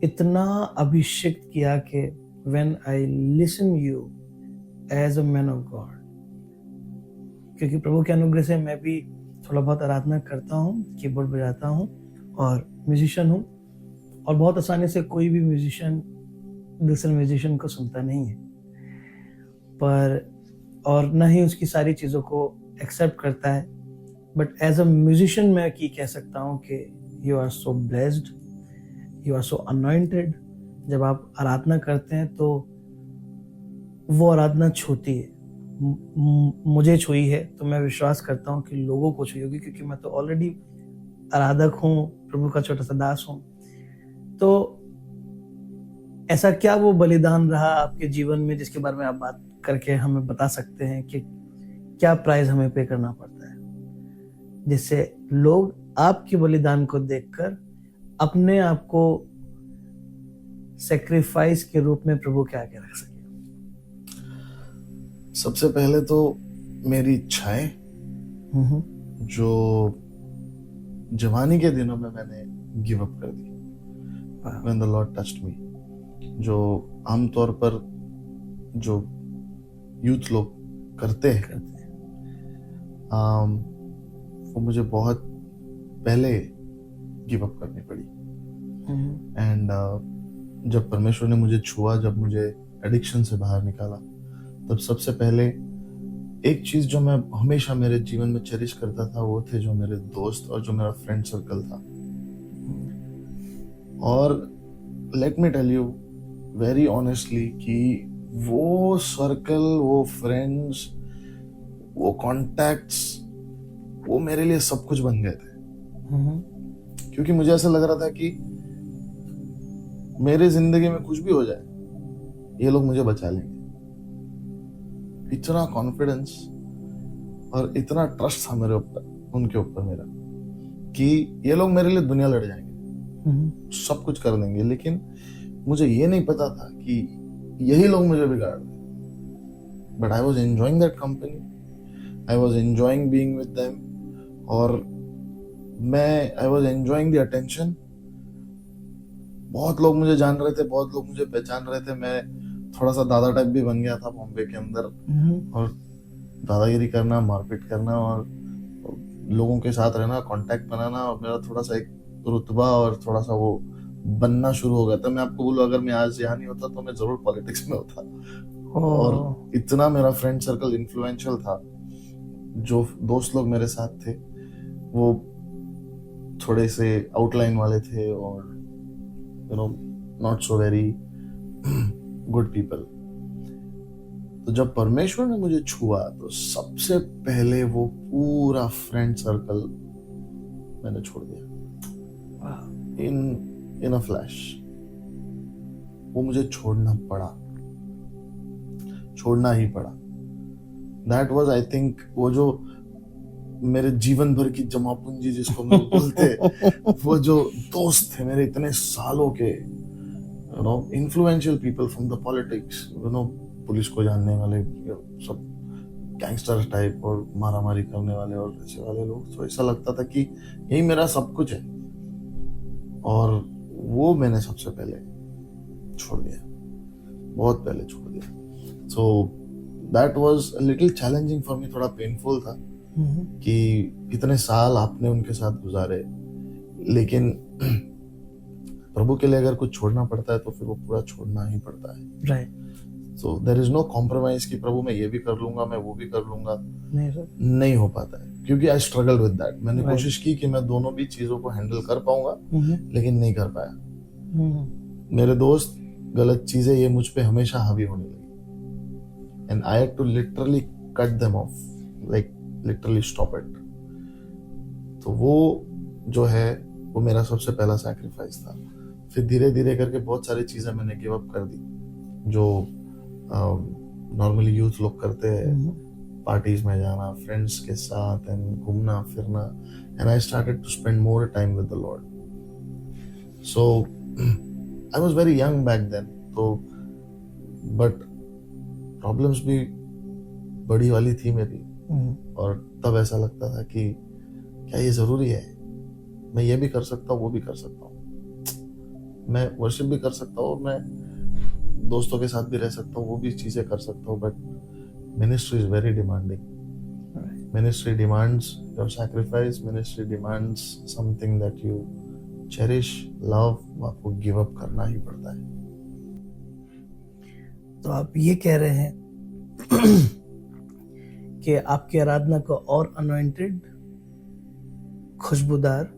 इतना अभिषेक किया कि when I listen you as a man of God, क्योंकि प्रभु के अनुग्रह से मैं भी थोड़ा बहुत आराधना करता हूँ, कीबोर्ड बजाता हूँ और म्यूजिशियन हूँ, और बहुत आसानी से कोई भी म्यूजिशियन दूसरे म्यूजिशियन को सुनता नहीं है, पर और न ही उसकी सारी चीज़ों को एक्सेप्ट करता है। बट एज अ म्यूजिशियन मैं कह सकता हूँ कि you are so blessed, you are so anointed. जब आप आराधना करते हैं तो वो आराधना छूती है, मुझे छुई है, तो मैं विश्वास करता हूँ कि लोगों को छुई होगी, क्योंकि मैं तो ऑलरेडी आराधक हूँ, प्रभु का छोटा सा दास हूँ। तो ऐसा क्या वो बलिदान रहा आपके जीवन में जिसके बारे में आप बात करके हमें बता सकते हैं कि क्या प्राइस हमें पे करना पड़ता है, जिससे लोग आपके बलिदान को देखकर अपने आप को सेक्रीफाइस के रूप में प्रभु के आगे रख सके? सबसे पहले तो मेरी इच्छाएं जो जवानी के दिनों में मैंने गिव अप कर दी, when the Lord touched me, जो आमतौर पर जो यूथ लोग करते हैं, वो मुझे बहुत पहले गिव अप करनी पड़ी। एंड जब परमेश्वर ने मुझे छुआ, जब मुझे एडिक्शन से बाहर निकाला, तब सबसे पहले एक चीज जो मैं हमेशा मेरे जीवन में चेरिश करता था वो थे जो मेरे दोस्त और जो मेरा फ्रेंड सर्कल था। और let me tell you very honestly कि वो सर्कल, वो फ्रेंड्स, वो कॉन्टैक्ट्स, वो मेरे लिए सब कुछ बन गए थे। क्योंकि मुझे ऐसा लग रहा था कि मेरे जिंदगी में कुछ भी हो जाए, ये लोग मुझे बचा लेंगे। इतना कॉन्फिडेंस और इतना ट्रस्ट था मेरे ऊपर, उनके ऊपर मेरा, कि ये लोग मेरे लिए दुनिया लड़ जाएंगे, सब कुछ कर देंगे। लेकिन मुझे ये नहीं पता था कि यही लोग मुझे बिगाड़ दें। But I was enjoying that company, I was enjoying being with them, और I was enjoying the attention. बहुत लोग मुझे जान रहे थे, बहुत लोग मुझे पहचान रहे थे। मैं थोड़ा सा दादा टाइप भी बन गया था बॉम्बे के अंदर, और दादागिरी करना, मारपीट करना और लोगों के साथ रहना, कांटेक्ट बनाना, और मेरा थोड़ा सा एक रुतबा और थोड़ा सा वो बनना शुरू हो गया था। मैं आपको बोलूं, अगर मैं आज यहाँ नहीं होता तो मैं जरूर पॉलिटिक्स में होता। और इतना मेरा फ्रेंड सर्कल इन्फ्लुएंशियल था। जो दोस्त लोग मेरे साथ थे वो थोड़े से आउटलाइन वाले थे और not so very good people. तो जब परमेश्वर ने मुझे छुआ तो सबसे पहले वो पूरा फ्रेंड सर्कल मैंने छोड़ दिया इन अ फ्लैश। वो मुझे छोड़ना ही पड़ा। दैट वाज आई थिंक वो जो मेरे जीवन भर की जमा पूंजी जिसको हम बोलते, वो जो दोस्त थे मेरे इतने सालों के, influential people from the politics, police को जानने वाले, सब गैंगस्टर टाइप और मारामारी करने वाले और ऐसे वाले लोग। तो ऐसा लगता था कि यही मेरा सब कुछ है, और वो मैंने सबसे पहले छोड़ दिया, बहुत पहले छोड़ दिया। So that was a little challenging for me, थोड़ा पेनफुल था कि इतने साल आपने उनके साथ गुजारे, लेकिन प्रभु के लिए अगर कुछ छोड़ना पड़ता है तो फिर वो पूरा छोड़ना ही पड़ता है। Right. So there is no compromise कि प्रभु मैं ये भी कर लूंगा, मैं वो भी कर लूंगा, नहीं सर। नहीं हो पाता है, क्योंकि आई स्ट्रगल विद दैट। मैंने Right. कोशिश की कि मैं दोनों भी चीजों को हैंडल कर पाऊंगा, लेकिन नहीं कर पाया। मेरे दोस्त, गलत चीजें ये मुझ पे हमेशा हावी होने लगी, and I had to literally cut them off, like literally stop it. तो वो जो है वो मेरा सबसे पहला सैक्रिफाइस था। फिर धीरे धीरे करके बहुत सारी चीजें मैंने गिव अप कर दी, जो नॉर्मली यूथ लोग करते हैं, पार्टीज में जाना फ्रेंड्स के साथ एंड घूमना फिरना, and I started to spend more time with the lord. So I was very young back then, तो बट प्रॉब्लम्स भी बड़ी वाली थी मेरी, और तब ऐसा लगता था कि क्या ये जरूरी है, मैं ये भी कर सकता हूँ, वो भी कर सकता हूँ, मैं वर्शिप भी कर सकता हूँ, और मैं दोस्तों के साथ भी रह सकता हूँ, वो भी चीजें कर सकता हूँ, but ministry is very demanding. Ministry demands your sacrifice, ministry demands something that you cherish, love, आपको गिव अप करना ही पड़ता है। तो आप ये कह रहे हैं कि आपकी आराधना को और अनॉइंटेड, खुशबूदार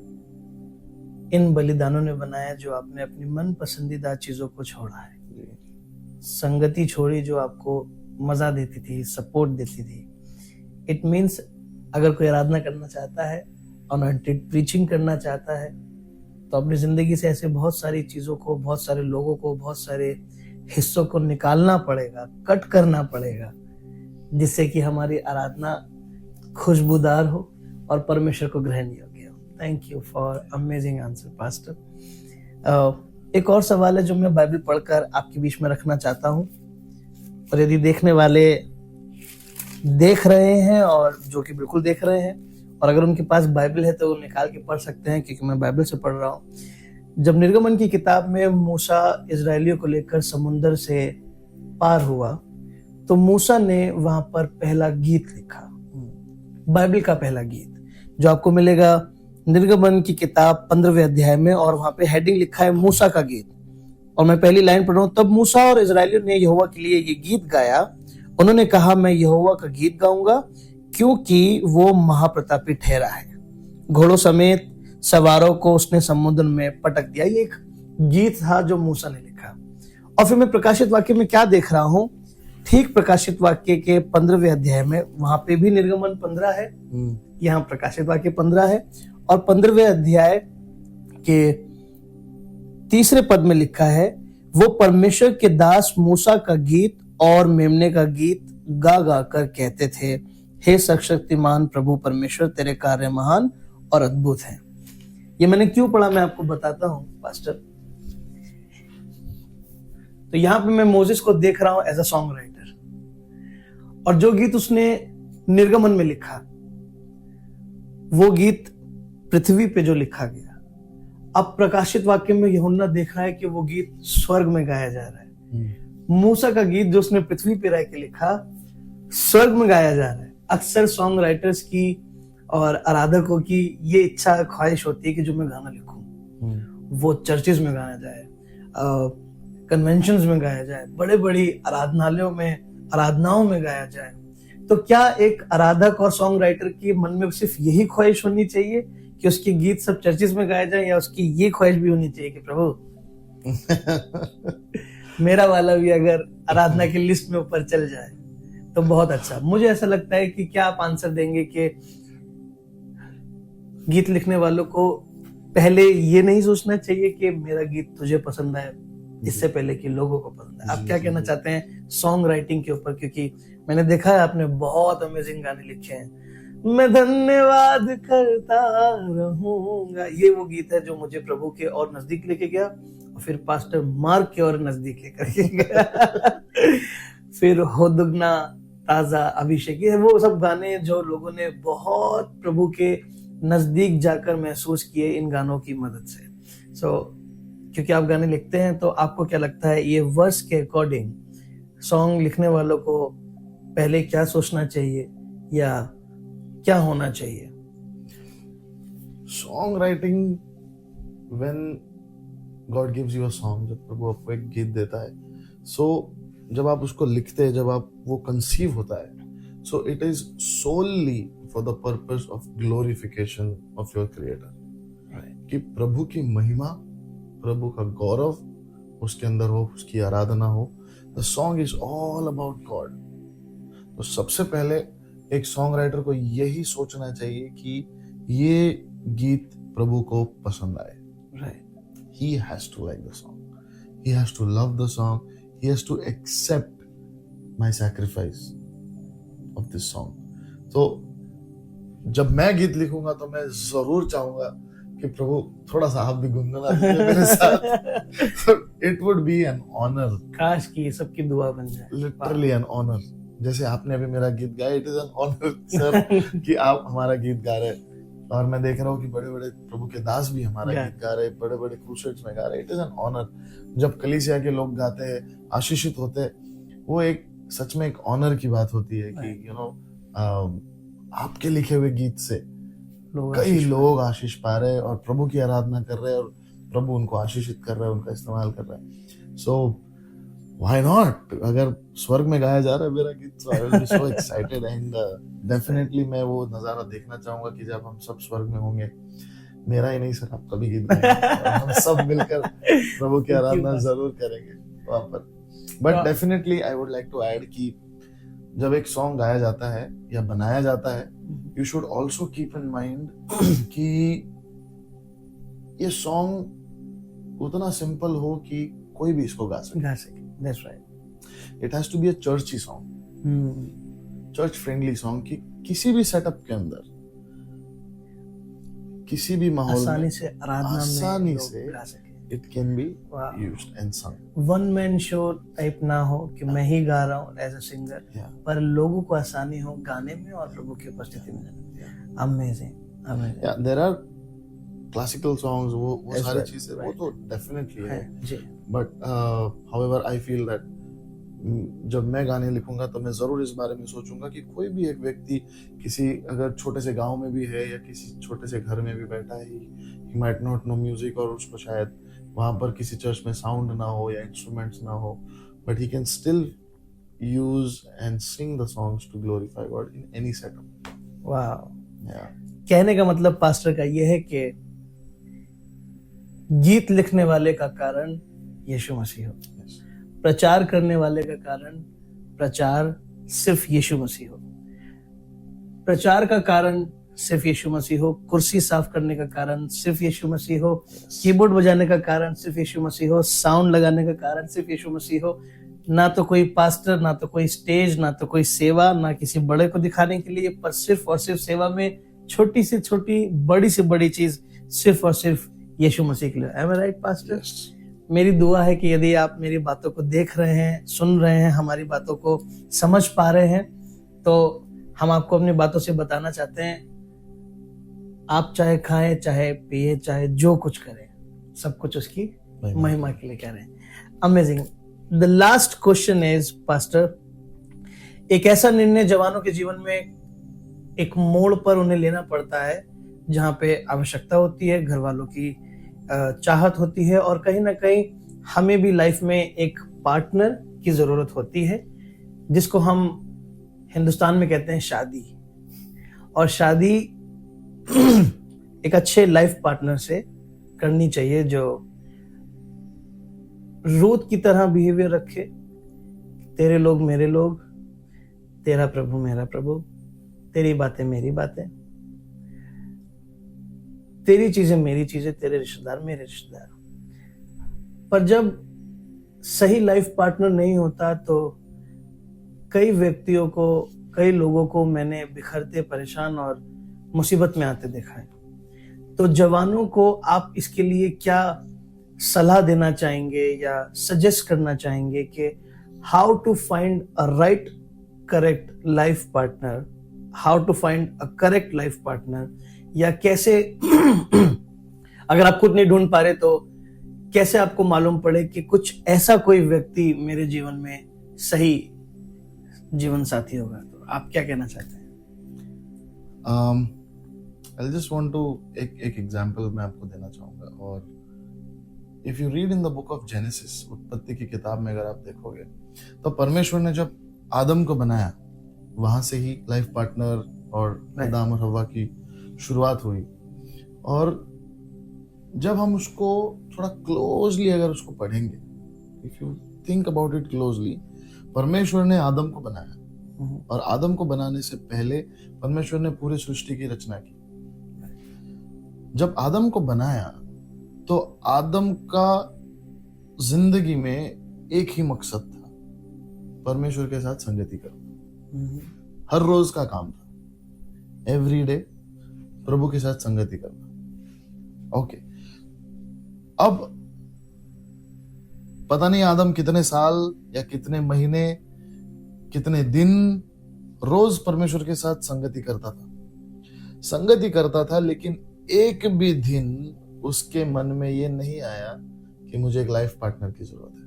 इन बलिदानों ने बनाया जो आपने अपनी मन पसंदीदा चीजों को छोड़ा है, संगति छोड़ी जो आपको मजा देती थी, सपोर्ट देती थी। इट मीन्स अगर कोई आराधना करना चाहता है, अनॉइंटेड प्रीचिंग करना चाहता है, तो अपनी जिंदगी से ऐसे बहुत सारी चीजों को, बहुत सारे लोगों को, बहुत सारे हिस्सों को निकालना पड़ेगा, कट करना पड़ेगा, जिससे कि हमारी आराधना खुशबूदार हो और परमेश्वर को ग्रहण योग्य हो। Thank you for amazing answer pastor. एक और सवाल है जो मैं बाइबल पढ़कर आपके बीच में रखना चाहता हूँ, और यदि देखने वाले देख रहे हैं और जो कि बिल्कुल देख रहे हैं, और अगर उनके पास बाइबल है तो वो निकाल के पढ़ सकते हैं, क्योंकि मैं बाइबल से पढ़ रहा हूँ। जब निर्गमन की किताब में मूसा इजरायलियों को लेकर समुंदर से पार हुआ, तो मूसा ने वहां पर पहला गीत लिखा, बाइबल का पहला गीत, जो आपको मिलेगा निर्गमन की किताब 15वें अध्याय में, और वहां पे हेडिंग लिखा है मूसा का गीत। और मैं पहली लाइन पढ़ रहा हूँ। तब मूसा और इजरायलियों ने यहोवा के लिए ये गीत गाया। उन्होंने कहा, मैं यहोवा का गीत गाऊंगा, क्योंकि वो महाप्रतापी ठहरा है। घोड़ों समेत सवारों को उसने समुद्र में पटक दिया। ये एक गीत था जो मूसा ने लिखा। और फिर मैं प्रकाशित वाक्य में क्या देख रहा हूँ, ठीक प्रकाशित वाक्य के 15वें अध्याय में, वहां पे भी निर्गमन 15 है, यहाँ प्रकाशित वाक्य 15 है, और 15वें अध्याय के 3 पद में लिखा है, वो परमेश्वर के दास मूसा का गीत और मेमने का गीत गा गा कर कहते थे, हे सर्वशक्तिमान प्रभु परमेश्वर, तेरे कार्य महान और अद्भुत हैं। ये मैंने क्यों पढ़ा, मैं आपको बताता हूं पास्टर। तो यहाँ पे मैं मोसेस को देख रहा हूं एज अ सॉन्ग राइटर, और जो गीत उसने निर्गमन में लिखा, वो गीत पृथ्वी पे जो लिखा गया, अब प्रकाशित वाक्य में यूहन्ना देख रहा है कि वो गीत स्वर्ग में गाया जा रहा है। मूसा का गीत जो उसने पृथ्वी पे रह के लिखा, स्वर्ग में गाया जा रहा है। अक्सर सॉन्ग राइटर्स की और आराधकों की ये इच्छा ख्वाहिश होती है कि जो मैं गाना लिखूं वो चर्चेस में गाया जाए, कन्वेंशंस में गाया जाए, बड़े बड़ी आराधनालयों में, आराधनाओं में गाया जाए। तो क्या एक आराधक और सॉन्ग राइटर की मन में सिर्फ यही ख्वाहिश होनी चाहिए कि उसके गीत सब चर्चेस में गाए जाए, या उसकी ये ख्वाहिश भी होनी चाहिए कि प्रभु मेरा वाला भी अगर आराधना की लिस्ट में ऊपर चल जाए तो बहुत अच्छा। मुझे ऐसा लगता है कि क्या आप आंसर देंगे कि गीत लिखने वालों को पहले ये नहीं सोचना चाहिए कि मेरा गीत तुझे पसंद आए, इससे पहले कि लोगों को पसंद आए। आप क्या कहना चाहते हैं सॉन्ग राइटिंग के ऊपर, क्योंकि मैंने देखा है आपने बहुत अमेजिंग गाने लिखे हैं। मैं धन्यवाद करता रहूंगा, ये वो गीत है जो मुझे प्रभु के और नजदीक लेके गया, और फिर पास्टर मार्क के और नजदीक लेकर के गया। फिर हो दुगना ताजा अभिषेक, ये वो सब गाने जो लोगों ने बहुत प्रभु के नजदीक जाकर महसूस किए इन गानों की मदद से। क्योंकि आप गाने लिखते हैं, तो आपको क्या लगता है ये वर्स के अकॉर्डिंग सॉन्ग लिखने वालों को पहले क्या सोचना चाहिए या क्या होना चाहिए? Song writing, when God gives you a song, जब प्रभु आपको एक गीत देता है, सो जब आप उसको लिखते हैं, जब आप वो कंसीव होता है, so it is solely for the purpose of glorification of your creator, कि प्रभु की महिमा, प्रभु का गौरव उसके अंदर हो, उसकी आराधना हो। The song is all about God. तो सबसे पहले एक सॉन्ग राइटर को यही सोचना चाहिए कि ये गीत प्रभु को पसंद आए। He has to like the song. He has to love the song. He has to accept my sacrifice of this song. तो जब मैं गीत लिखूंगा तो मैं जरूर चाहूंगा कि प्रभु थोड़ा सा आप भी गुनगुना दीजिए मेरे साथ। It would be an honour. काश की सबकी दुआ बन जाए। Literally an honour. जैसे आपने अभी मेरा गीत गाया, it is an honour sir कि आप हमारा गीत गा रहे हैं। और मैं देख रहा हूँ कि बड़े बड़े प्रभु के दास भी हमारा गीत गा रहे हैं, बड़े बड़े क्रूसेड्स में गा रहे हैं। It is an honour. जब कलीसिया के लोग गाते हैं, आशीषित होते हैं, वो एक सच में एक ऑनर की बात होती है कि यू नो आपके लिखे हुए गीत से कई लोग आशीष पा रहे हैं और प्रभु की आराधना कर रहे हैं और प्रभु उनको आशीषित कर रहा है, उनका इस्तेमाल कर रहा है। So why not? अगर स्वर्ग में गाया जा रहा है मेरा गीत, so I will be so excited and definitely मैं वो नजारा देखना चाहूंगा कि जब हम सब स्वर्ग में होंगे, मेरा ही नहीं सर, आपका भी गीत गाएंगे और हम सब मिलकर प्रभु की आराधना जरूर करेंगे वहां पर। But definitely I would like to add कि जब एक सॉन्ग गाया जाता है या बनाया जाता है, you should also keep in mind कि ये सॉन्ग उतना सिंपल हो कि कोई भी इसको गा सके। That's right. It has to be a churchy song, church friendly song कि किसी भी सेटअप के अंदर, किसी भी माहौल में आसानी से आराधना में से गा सके। it can be used and sung. One man show type ना हो कि मैं ही गा रहा हूँ एज अ सिंगर, पर लोगों को आसानी हो गाने में और प्रभु की उपस्थिति में। Amazing, amazing. Yeah, there are classical songs, वो सारी चीजें वो तो डेफिनेटली है जी। But however I feel that जब मैं गाने लिखूंगा तो मैं जरूर इस बारे में सोचूंगा कि कोई भी एक व्यक्ति किसी अगर छोटे से गांव में भी है या किसी छोटे से घर में भी बैठा है, he might not know music और उसको शायद वहां पर किसी चर्च में साउंड ना हो या इंस्ट्रूमेंट्स ना हो, but he can still use and sing the songs to glorify God in any setup. वाह। Yeah. कहने का मतलब पास्टर का ये है कि गीत लिखने वाले का कारण यीशु मसीह हो, प्रचार करने वाले का कारण प्रचार सिर्फ यीशु मसीह हो, प्रचार का कारण सिर्फ यीशु मसीह हो, कुर्सी साफ करने का कारण सिर्फ यीशु मसीह हो, कीबोर्ड बजाने का कारण सिर्फ यीशु मसीह हो, साउंड लगाने का कारण सिर्फ यीशु मसीह हो। ना तो कोई पास्टर, ना तो कोई स्टेज, ना तो कोई सेवा, ना किसी बड़े को दिखाने के लिए, पर सिर्फ और सिर्फ सेवा में छोटी से छोटी, बड़ी से बड़ी चीज सिर्फ और सिर्फ यीशु मसीह के लिए। Am I right, pastor? मेरी दुआ है कि यदि आप मेरी बातों को देख रहे हैं, सुन रहे हैं, हमारी बातों को समझ पा रहे हैं, तो हम आपको अपनी बातों से बताना चाहते हैं, आप चाहे खाएं, चाहे पिए, चाहे जो कुछ करें, सब कुछ उसकी महिमा के लिए करें। Amazing. The last question is pastor, एक ऐसा निर्णय जवानों के जीवन में एक मोड़ पर उन्हें लेना पड़ता है जहां पे आवश्यकता होती है, घर वालों की चाहत होती है, और कहीं ना कहीं हमें भी लाइफ में एक पार्टनर की जरूरत होती है, जिसको हम हिंदुस्तान में कहते हैं शादी। और शादी एक अच्छे लाइफ पार्टनर से करनी चाहिए जो रूत की तरह बिहेवियर रखे, तेरे लोग मेरे लोग, तेरा प्रभु मेरा प्रभु, तेरी बातें मेरी बातें, तेरी चीजें मेरी चीजें, तेरे रिश्तेदार मेरे रिश्तेदार। पर जब सही लाइफ पार्टनर नहीं होता तो कई व्यक्तियों को, कई लोगों को मैंने बिखरते, परेशान और मुसीबत में आते देखा है। तो जवानों को आप इसके लिए क्या सलाह देना चाहेंगे या सजेस्ट करना चाहेंगे कि how to find a right correct life partner, how to find a correct life partner, या कैसे अगर आप खुद नहीं ढूंढ पा रहे तो कैसे आपको मालूम पड़े कि कुछ ऐसा कोई व्यक्ति मेरे जीवन में सही जीवन साथी होगा? तो आप क्या कहना चाहते हैं? I just want to एक एग्जांपल मैं आपको देना चाहूंगा, और if you read in the book of genesis, उत्पत्ति की किताब में अगर आप देखोगे तो परमेश्वर ने जब आदम को बनाया, वहां से ही लाइफ पार्टनर और आदम और हवा की शुरुआत हुई। और जब हम उसको थोड़ा क्लोजली अगर उसको पढ़ेंगे, if you think about it closely, परमेश्वर ने आदम को बनाया और आदम को बनाने से पहले परमेश्वर ने पूरी सृष्टि की रचना की। जब आदम को बनाया तो आदम का जिंदगी में एक ही मकसद था, परमेश्वर के साथ संगति करना। हर रोज का काम था, एवरी डे प्रभु के साथ संगति करना। ओके, अब पता नहीं आदम कितने साल या कितने महीने, कितने दिन रोज परमेश्वर के साथ संगति करता था, लेकिन एक भी दिन उसके मन में ये नहीं आया कि मुझे एक लाइफ पार्टनर की जरूरत है।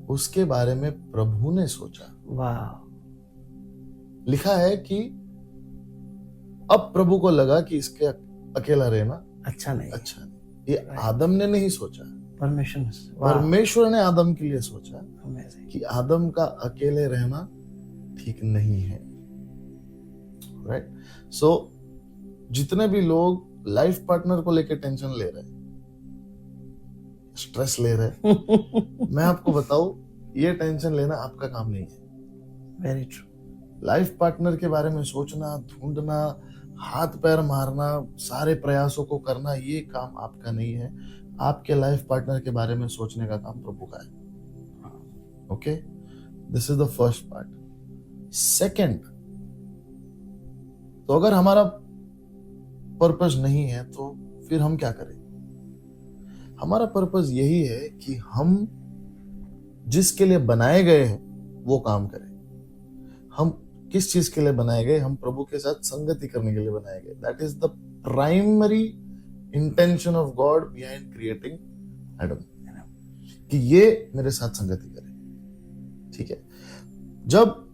उसके बारे में प्रभु ने सोचा। वाह। लिखा है कि अब प्रभु को लगा कि इसके अकेला रहना अच्छा नहीं। ये आदम ने नहीं सोचा, परमेश्वर ने आदम के लिए सोचा कि आदम का अकेले रहना ठीक नहीं है। राइट? सो जितने भी लोग लाइफ पार्टनर को लेकर टेंशन ले रहे हैं, स्ट्रेस ले रहे हैं, मैं आपको बताऊं, ये टेंशन लेना आपका काम नहीं है। Very true. लाइफ पार्टनर के बारे में सोचना, ढूंढना, हाथ पैर मारना, सारे प्रयासों को करना, ये काम आपका नहीं है। आपके लाइफ पार्टनर के बारे में सोचने का काम प्रभु का है। Okay, this is the first part. Second, तो अगर हमारा पर्पस नहीं है तो फिर हम क्या करें? हमारा पर्पस यही है कि हम जिसके लिए बनाए गए हैं वो काम करें। हम किस चीज के लिए बनाए गए? हम प्रभु के साथ संगति करने के लिए बनाए गए। That is the primary intention of God behind creating Adam, कि ये मेरे साथ संगति करे। ठीक है? जब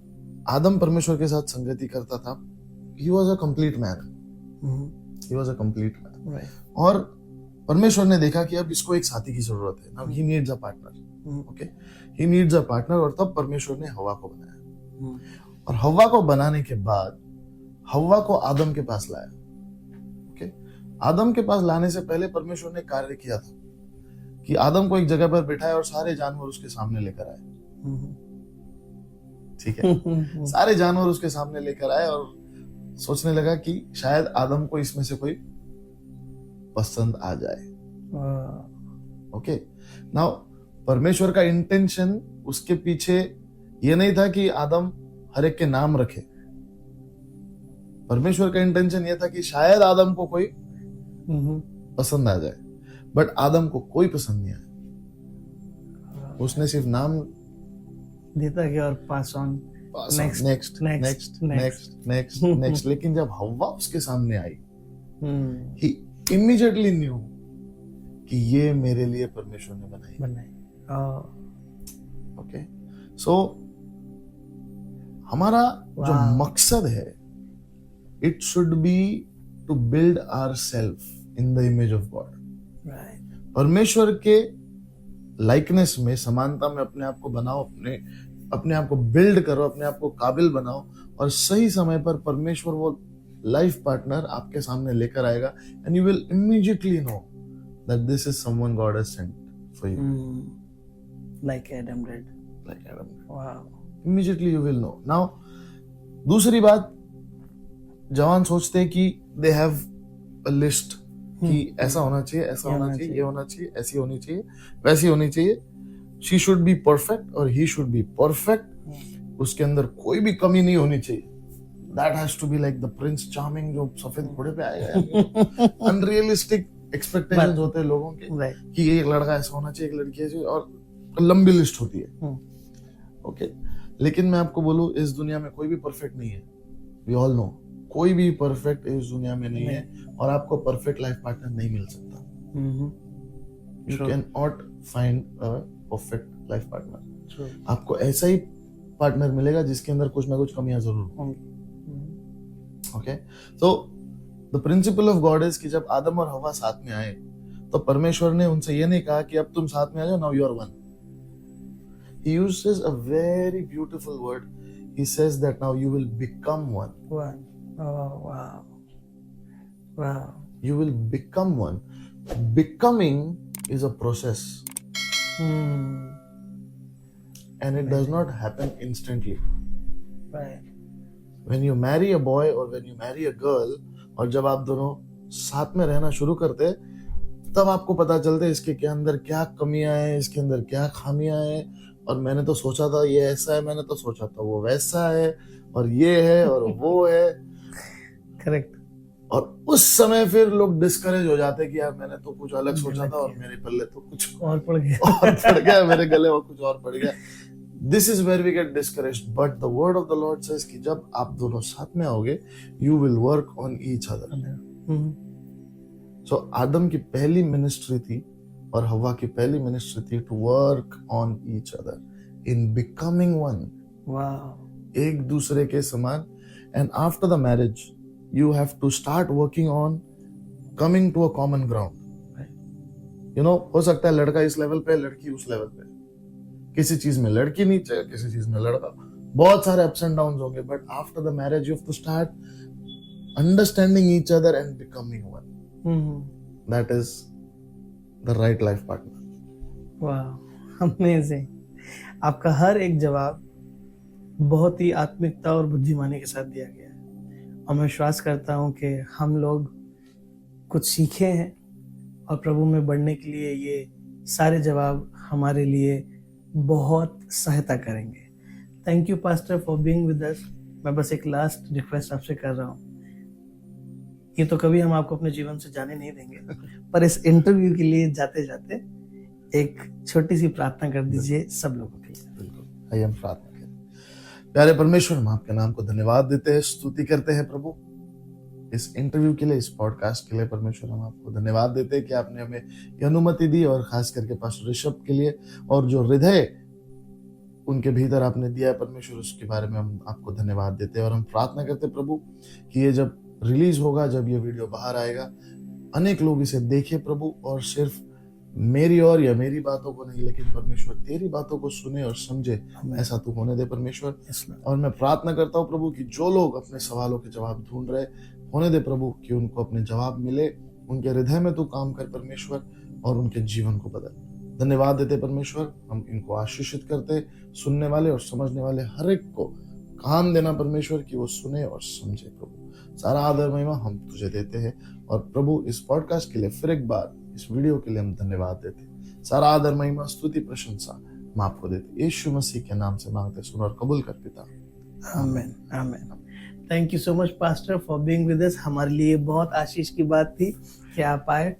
आदम परमेश्वर के साथ संगति करता था, he was a complete man. He was a complete man. Right. और परमेश्वर ने देखा कि अब इसको एक साथी की जरूरत है। Now he needs a partner. Okay? He needs a partner, और तब परमेश्वर ने हवा को बनाया। और हवा को बनाने के बाद हवा को आदम के पास लाया। ओके? आदम के पास लाने से पहले परमेश्वर ने कार्य किया था कि आदम को एक जगह पर बिठाया और सारे जानवर उसके सामने लेकर आए। ठीक है? सारे जानवर उसके सामने लेकर आए और सोचने लगा कि शायद आदम को इसमें से कोई पसंद आ जाए। ओके, नाउ परमेश्वर का इंटेंशन उसके पीछे ये नहीं था कि आदम हर एक के नाम रखे। परमेश्वर का इंटेंशन ये था कि शायद आदम को कोई पसंद आ जाए, बट आदम को कोई पसंद नहीं आया। उसने सिर्फ नाम देता गया और पास ऑन, नेक्स्ट। लेकिन जब हव्वा उसके सामने आई, he immediately knew कि ये मेरे लिए परमेश्वर ने बनाई। ओके, सो हमारा जो मकसद है, it should be to build ourselves in the image of God. परमेश्वर के लाइकनेस में, समानता में अपने आप को बनाओ, अपने आप को बिल्ड करो, अपने आप को काबिल बनाओ, और सही समय पर परमेश्वर वो लाइफ पार्टनर आपके सामने लेकर आएगा, and you will immediately know that this is someone God has sent for you, like Adam did. Wow, immediately you will know. Now दूसरी बात, जवान सोचते हैं कि दे हैव अ लिस्ट कि ऐसा होना चाहिए, ऐसा होना चाहिए, ये होना चाहिए, ऐसी होनी चाहिए, वैसी होनी चाहिए। She should be perfect और he should be perfect. उसके अंदर कोई भी कमी नहीं होनी चाहिए। That has to be like the Prince Charming जो सफेद घोड़े पे आएगा। Unrealistic expectations होते हैं लोगों के कि एक लड़का ऐसा होना चाहिए, एक लड़की ऐसी, और लंबी लिस्ट होती है। ओके, लेकिन मैं आपको बोलूं, इस दुनिया में कोई भी परफेक्ट नहीं है। We all know, कोई भी परफेक्ट इस दुनिया में नहीं है, और आपको परफेक्ट लाइफ पार्टनर नहीं मिल सकता। You cannot find a perfect life partner. आपको ऐसा ही पार्टनर मिलेगा जिसके अंदर कुछ ना कुछ कमियां जरूर होंगी। ओके, तो the principle of God is कि जब आदम और हवा साथ में आए तो परमेश्वर ने उनसे ये नहीं कहा कि अब तुम साथ में आ जाओ, now you are one. He uses a very beautiful word. He says that now you will become one. Wow. Oh, wow. Wow. You will become one. Becoming is a process. And it does not happen instantly. Right. When you marry a boy or when you marry a girl, और जब आप दोनों साथ में रहना शुरू करते, तब आपको पता चलता है इसके अंदर क्या कमियां हैं, इसके अंदर क्या खामियां हैं. और मैंने तो सोचा था ये ऐसा है, मैंने तो सोचा था वो वैसा है, और ये है और वो है. करेक्ट. और उस समय फिर लोग डिस्करेज हो जाते कि यार मैंने तो कुछ अलग सोचा था और मेरे पल्ले तो कुछ और पड़ गया, और पड़ गया, मेरे गले और कुछ और पड़ गया. This is where we get discouraged. But the word of the Lord says कि जब आप दोनों साथ में आओगे, you will work on each other. So आदम की पहली मिनिस्ट्री थी और हवा की पहली मिनिस्ट्री थी to work on each other in becoming one. Wow. एक दूसरे के समान. And after the marriage, you have to start working on coming to a common ground. Right. You know, हो सकता है लड़का इस लेवल पे, लड़की उस लेवल पे, किसी चीज में लड़की नीचे, किसी चीज में लड़का, बहुत सारे अप्स एंड डाउन्स होंगे. But after the marriage you have to start understanding each other and becoming one. That is the right life partner. Wow, amazing. आपका हर एक जवाब बहुत ही आत्मिकता और बुद्धिमानी के साथ दिया गया है, और मैं विश्वास करता हूँ कि हम लोग कुछ सीखे हैं और प्रभु में बढ़ने के लिए ये सारे जवाब हमारे लिए बहुत सहायता करेंगे. Thank you pastor for being with अस. मैं बस एक लास्ट रिक्वेस्ट आपसे कर रहा हूँ. ये तो कभी हम आपको अपने जीवन से जाने नहीं देंगे, पर इस इंटरव्यू के लिए जाते जाते एक छोटी सी प्रार्थना कर दीजिए सब लोगों के लिए. बिल्कुल, आइए हम प्रार्थना करें. प्यारे परमेश्वर, हम आपके नाम को धन्यवाद देते हैं, स्तुति करते हैं प्रभु इस इंटरव्यू के लिए, इस पॉडकास्ट के लिए. परमेश्वर, हम आपको धन्यवाद देते हैं कि आपने हमें ये अनुमति दी, और खास करके पास्टर ऋषभ के लिए, और जो हृदय उनके भीतर आपने दिया है परमेश्वर, उसके बारे में हम आपको धन्यवाद देते हैं. और हम प्रार्थना करते हैं प्रभु कि ये जब रिलीज होगा, जब ये वीडियो बाहर आएगा, अनेक लोग इसे देखे प्रभु, और सिर्फ मेरी और या मेरी बातों को नहीं, लेकिन परमेश्वर तेरी बातों को सुने और समझे, ऐसा तू होने दे परमेश्वर. और मैं प्रार्थना करता हूँ प्रभु कि जो लोग अपने सवालों के जवाब ढूंढ रहे, होने दे प्रभु कि उनको अपने जवाब मिले, उनके हृदय में तू काम कर परमेश्वर, और उनके जीवन को बदल. धन्यवाद देते परमेश्वर, हम इनको आशीषित करते, सुनने वाले और समझने वाले हर एक को काम देना परमेश्वर कि वो सुने और समझे प्रभु. सारा आदर महिमा हम तुझे देते हैं, और प्रभु इस पॉडकास्ट के लिए फिर एक बार, इस वीडियो के लिए हम धन्यवाद देते हैं. सारा आदर महिमा स्तुति प्रशंसा हम आपको देते, यीशु मसीह के नाम से मांगते, सुन और कबूल कर पिता. आमीन, आमीन. Thank you so much pastor for being with अस. हमारे लिए बहुत आशीष की बात थी कि आप आए,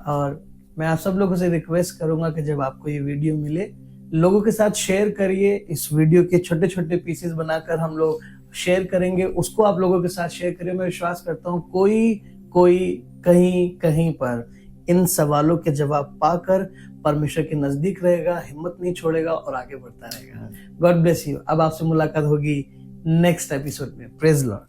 और मैं आप सब लोगों से रिक्वेस्ट करूंगा कि जब आपको ये वीडियो मिले, लोगों के साथ शेयर करिए. इस वीडियो के छोटे छोटे पीसेस बनाकर हम लोग शेयर करेंगे, उसको आप लोगों के साथ शेयर करिए. मैं विश्वास करता हूँ कोई कहीं पर इन सवालों के जवाब पाकर परमेश्वर के नजदीक रहेगा, हिम्मत नहीं छोड़ेगा और आगे बढ़ता रहेगा. God bless you. अब आपसे मुलाकात होगी नेक्स्ट एपिसोड में. Praise Lord.